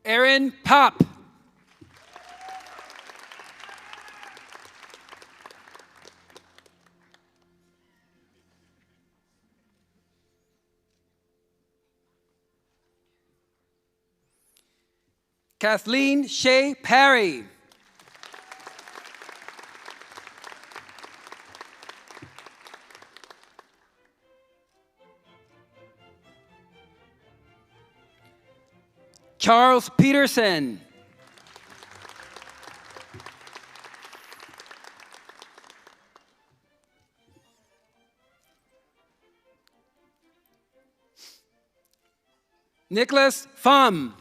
Erin Pop. Kathleen Shea Parry. Charles Peterson. Nicholas Pham.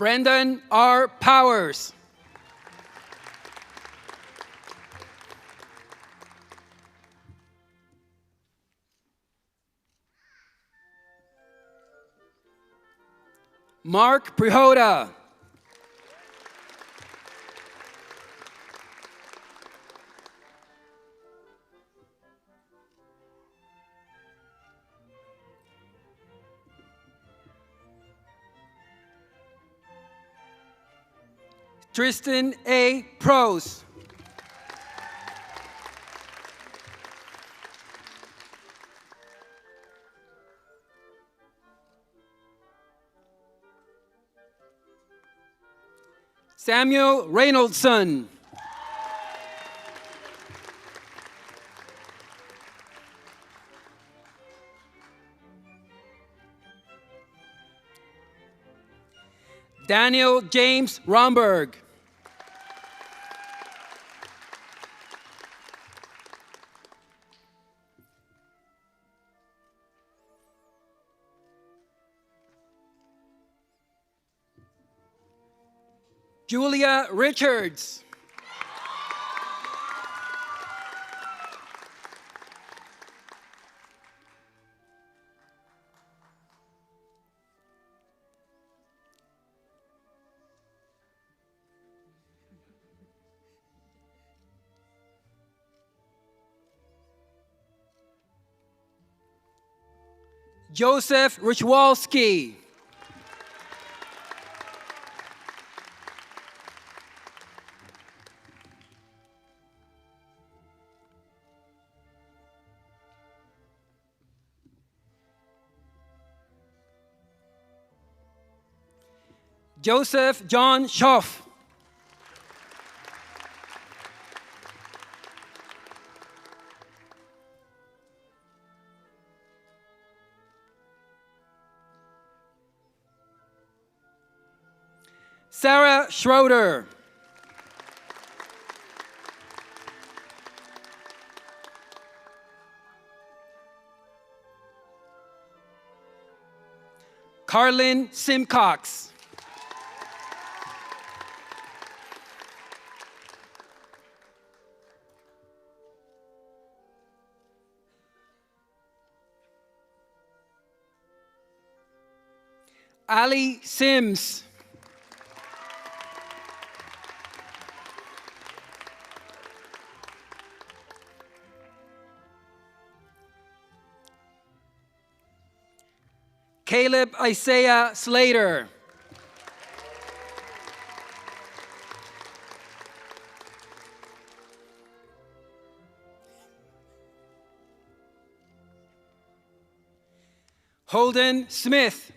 Brendan R. Powers. Mark Prihoda. Tristan A. Prose. Samuel Reynoldson. Daniel James Romberg. Julia Richards. Joseph Richwalski. Joseph John Schoff. Sarah Schroeder. Carlin Simcox. Ali Sims. Caleb Isaiah Slater. Holden Smith.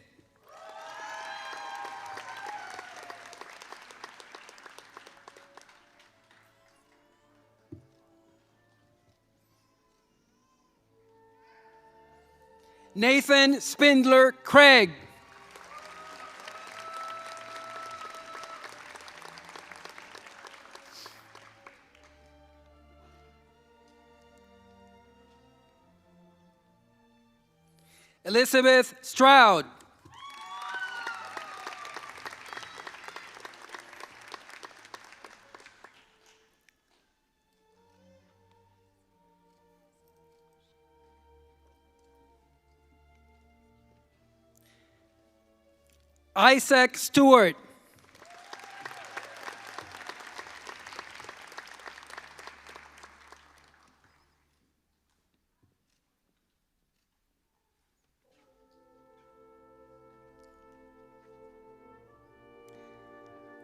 Nathan Spindler Craig. Elizabeth Stroud. Isaac Stewart.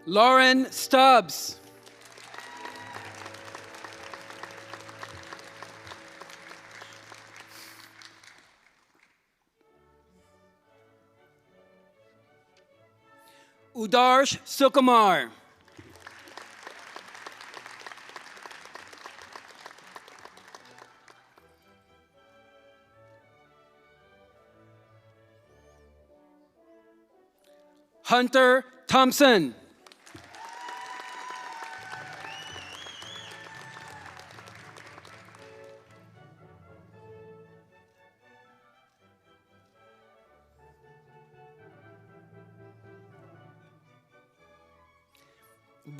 Lauren Stubbs. Udarsh Sukumar. Hunter Thompson.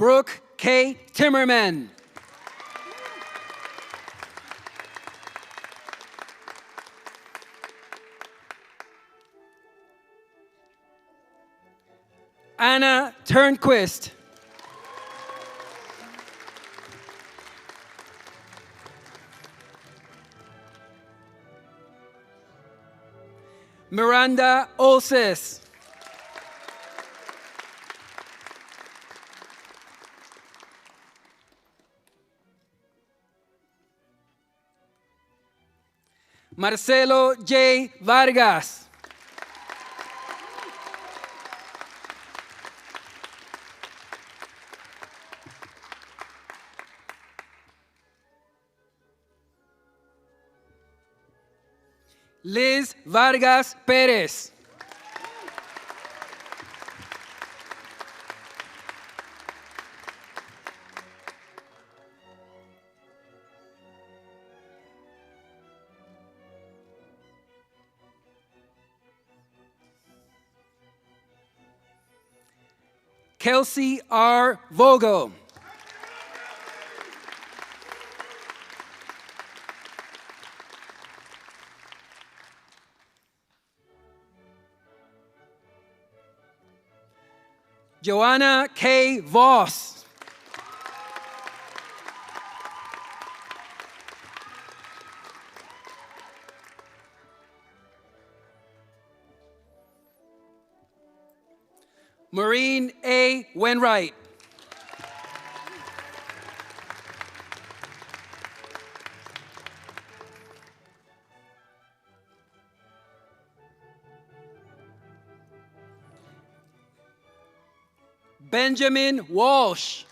Brooke K. Timmerman. Anna Turnquist. Miranda Olses. Marcelo J. Vargas. Liz Vargas Pérez. Kelsey R. Vogel. Joanna K. Voss. Maureen A. Wenright. Benjamin Walsh.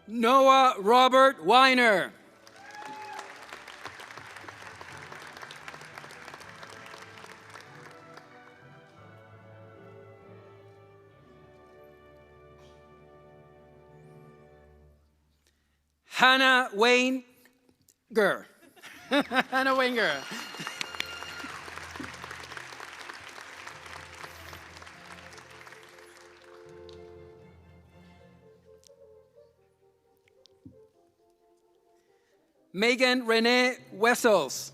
Noah Robert Weiner. Hannah Wayne Ger. Hannah Winger. Megan Renee Wessels.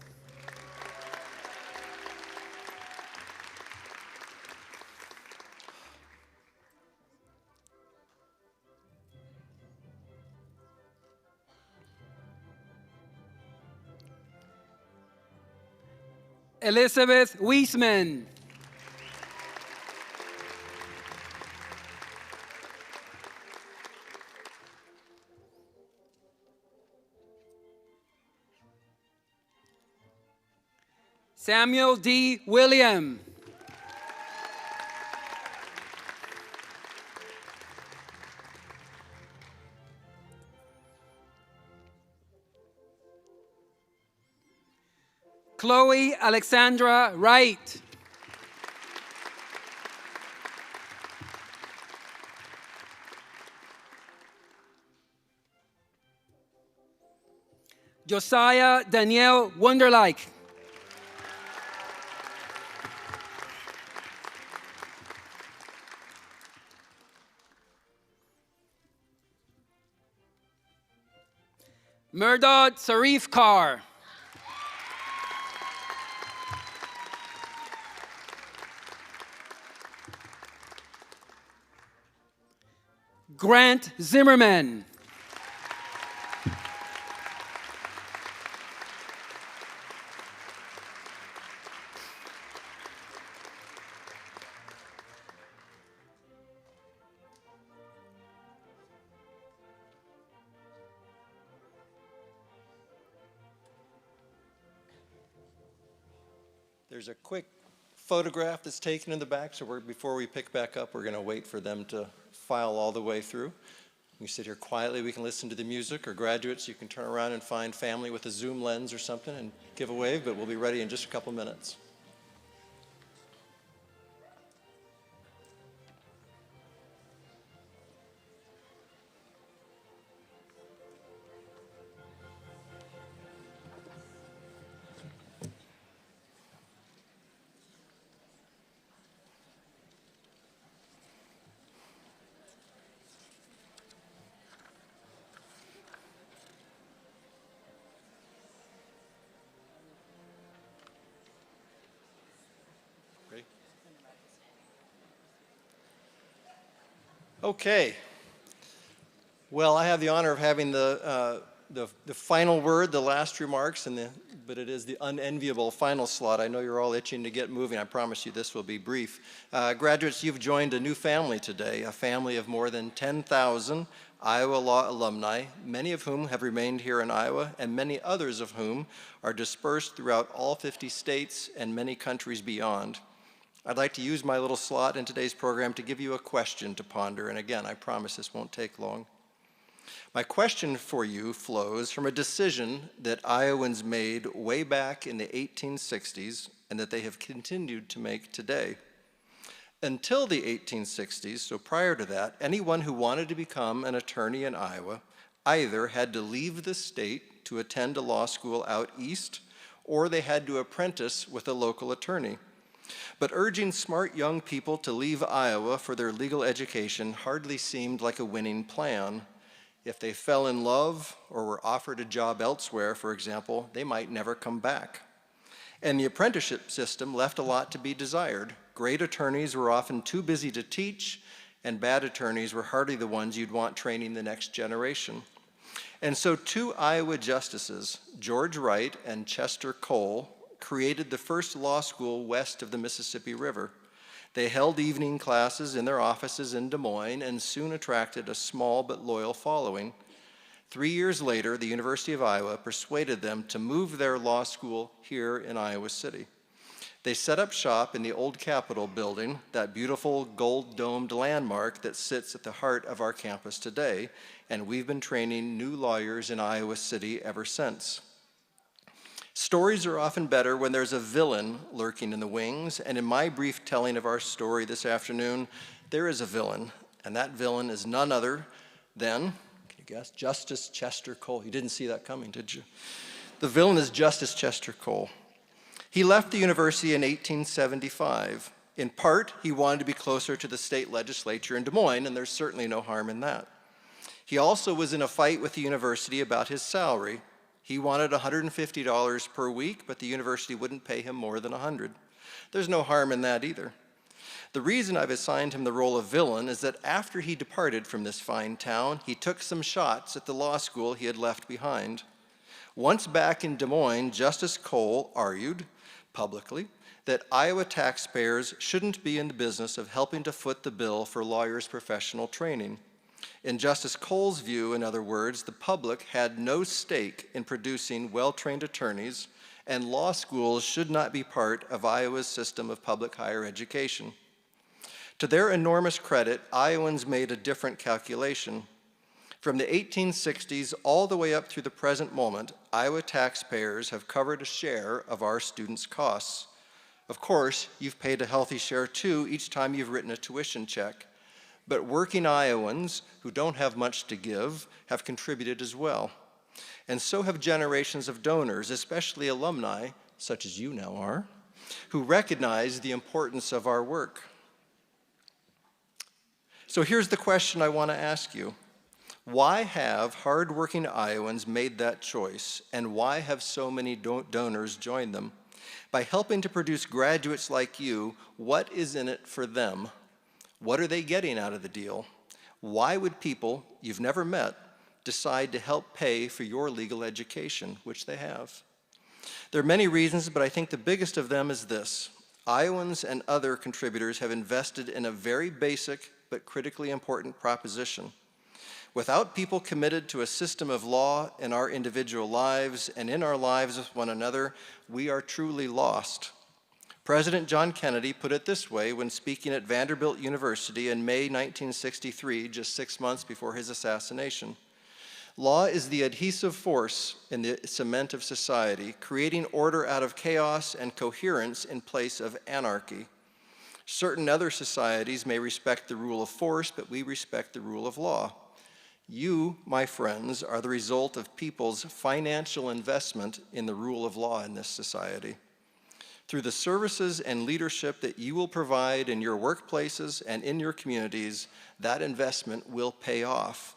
Elizabeth Wiesman. Samuel D. William. Chloe Alexandra Wright. Josiah Danielle Wunderlich. Murdad Sarif Carr. Grant Zimmerman. There's a quick photograph that's taken in the back, so before we pick back up, we're going to wait for them to file all the way through. We sit here quietly, we can listen to the music, or graduates, you can turn around and find family with a zoom lens or something and give a wave, but we'll be ready in just a couple minutes. Okay. Well, I have the honor of having the final word, the last remarks, but it is the unenviable final slot. I know you're all itching to get moving. I promise you this will be brief. Graduates, you've joined a new family today, a family of more than 10,000 Iowa Law alumni, many of whom have remained here in Iowa, and many others of whom are dispersed throughout all 50 states and many countries beyond. I'd like to use my little slot in today's program to give you a question to ponder, and again, I promise this won't take long. My question for you flows from a decision that Iowans made way back in the 1860s and that they have continued to make today. Until the 1860s, so prior to that, anyone who wanted to become an attorney in Iowa either had to leave the state to attend a law school out east, or they had to apprentice with a local attorney. But urging smart young people to leave Iowa for their legal education hardly seemed like a winning plan. If they fell in love or were offered a job elsewhere, for example, they might never come back. And the apprenticeship system left a lot to be desired. Great attorneys were often too busy to teach, and bad attorneys were hardly the ones you'd want training the next generation. And so two Iowa justices, George Wright and Chester Cole, created the first law school west of the Mississippi River. They held evening classes in their offices in Des Moines and soon attracted a small but loyal following. 3 years later, the University of Iowa persuaded them to move their law school here in Iowa City. They set up shop in the old Capitol building, that beautiful gold-domed landmark that sits at the heart of our campus today, and we've been training new lawyers in Iowa City ever since. Stories are often better when there's a villain lurking in the wings, and in my brief telling of our story this afternoon, there is a villain, and that villain is none other than, can you guess, Justice Chester Cole. You didn't see that coming, did you? The villain is Justice Chester Cole. He left the university in 1875. In part, he wanted to be closer to the state legislature in Des Moines, and there's certainly no harm in that. He also was in a fight with the university about his salary. He wanted $150 per week, but the university wouldn't pay him more than $100. There's no harm in that either. The reason I've assigned him the role of villain is that after he departed from this fine town, he took some shots at the law school he had left behind. Once back in Des Moines, Justice Cole argued publicly that Iowa taxpayers shouldn't be in the business of helping to foot the bill for lawyers' professional training. In Justice Cole's view, in other words, the public had no stake in producing well-trained attorneys, and law schools should not be part of Iowa's system of public higher education. To their enormous credit, Iowans made a different calculation. From the 1860s all the way up through the present moment, Iowa taxpayers have covered a share of our students' costs. Of course, you've paid a healthy share too each time you've written a tuition check. But working Iowans who don't have much to give have contributed as well. And so have generations of donors, especially alumni, such as you now are, who recognize the importance of our work. So here's the question I want to ask you. Why have hardworking Iowans made that choice, and why have so many donors joined them? By helping to produce graduates like you, what is in it for them? What are they getting out of the deal? Why would people you've never met decide to help pay for your legal education, which they have? There are many reasons, but I think the biggest of them is this. Iowans and other contributors have invested in a very basic but critically important proposition. Without people committed to a system of law in our individual lives and in our lives with one another, we are truly lost. President John Kennedy put it this way when speaking at Vanderbilt University in May 1963, just 6 months before his assassination. Law is the adhesive force in the cement of society, creating order out of chaos and coherence in place of anarchy. Certain other societies may respect the rule of force, but we respect the rule of law. You, my friends, are the result of people's financial investment in the rule of law in this society. Through the services and leadership that you will provide in your workplaces and in your communities, that investment will pay off.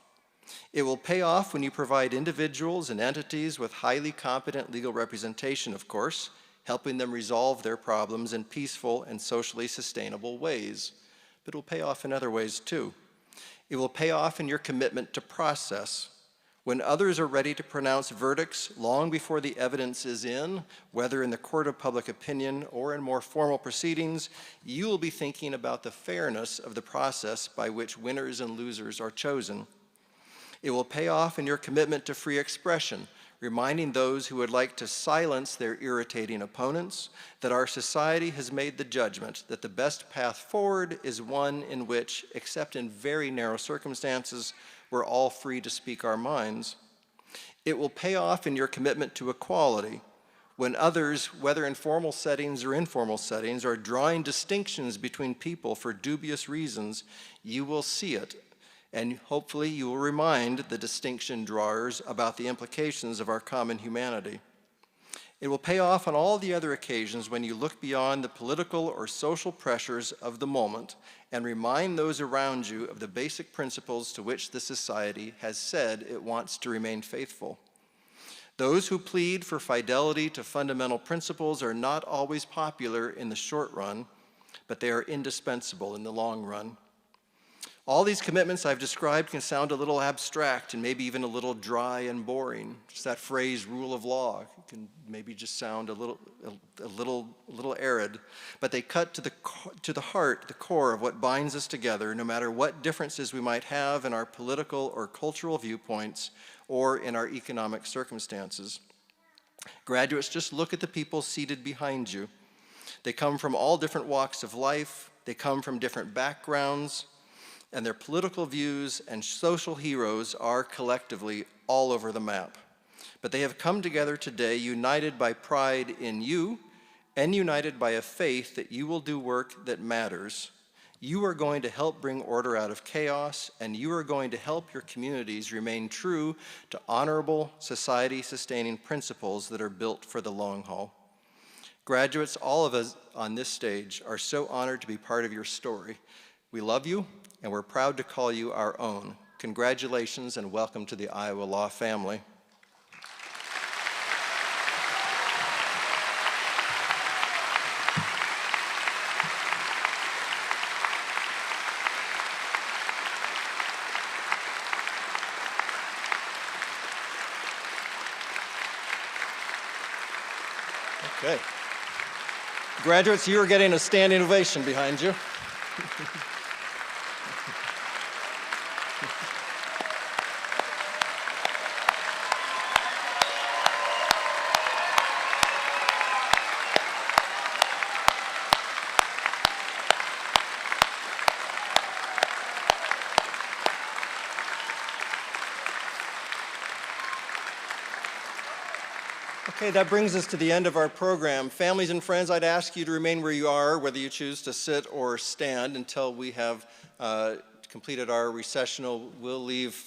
It will pay off when you provide individuals and entities with highly competent legal representation, of course, helping them resolve their problems in peaceful and socially sustainable ways. But it will pay off in other ways too. It will pay off in your commitment to process. When others are ready to pronounce verdicts long before the evidence is in, whether in the court of public opinion or in more formal proceedings, you will be thinking about the fairness of the process by which winners and losers are chosen. It will pay off in your commitment to free expression, reminding those who would like to silence their irritating opponents that our society has made the judgment that the best path forward is one in which, except in very narrow circumstances, we're all free to speak our minds. It will pay off in your commitment to equality. When others, whether in formal settings or informal settings, are drawing distinctions between people for dubious reasons, you will see it. And hopefully you will remind the distinction drawers about the implications of our common humanity. It will pay off on all the other occasions when you look beyond the political or social pressures of the moment and remind those around you of the basic principles to which the society has said it wants to remain faithful. Those who plead for fidelity to fundamental principles are not always popular in the short run, but they are indispensable in the long run. All these commitments I've described can sound a little abstract and maybe even a little dry and boring. Just that phrase, rule of law, can maybe just sound a little arid, but they cut to the heart, the core of what binds us together, no matter what differences we might have in our political or cultural viewpoints or in our economic circumstances. Graduates, just look at the people seated behind you. They come from all different walks of life, they come from different backgrounds, and their political views and social heroes are collectively all over the map. But they have come together today united by pride in you and united by a faith that you will do work that matters. You are going to help bring order out of chaos, and you are going to help your communities remain true to honorable, society-sustaining principles that are built for the long haul. Graduates, all of us on this stage are so honored to be part of your story. We love you, and we're proud to call you our own. Congratulations and welcome to the Iowa Law family. Okay. Graduates, you are getting a standing ovation behind you. Okay, that brings us to the end of our program. Families and friends, I'd ask you to remain where you are, whether you choose to sit or stand, until we have completed our recessional. We'll leave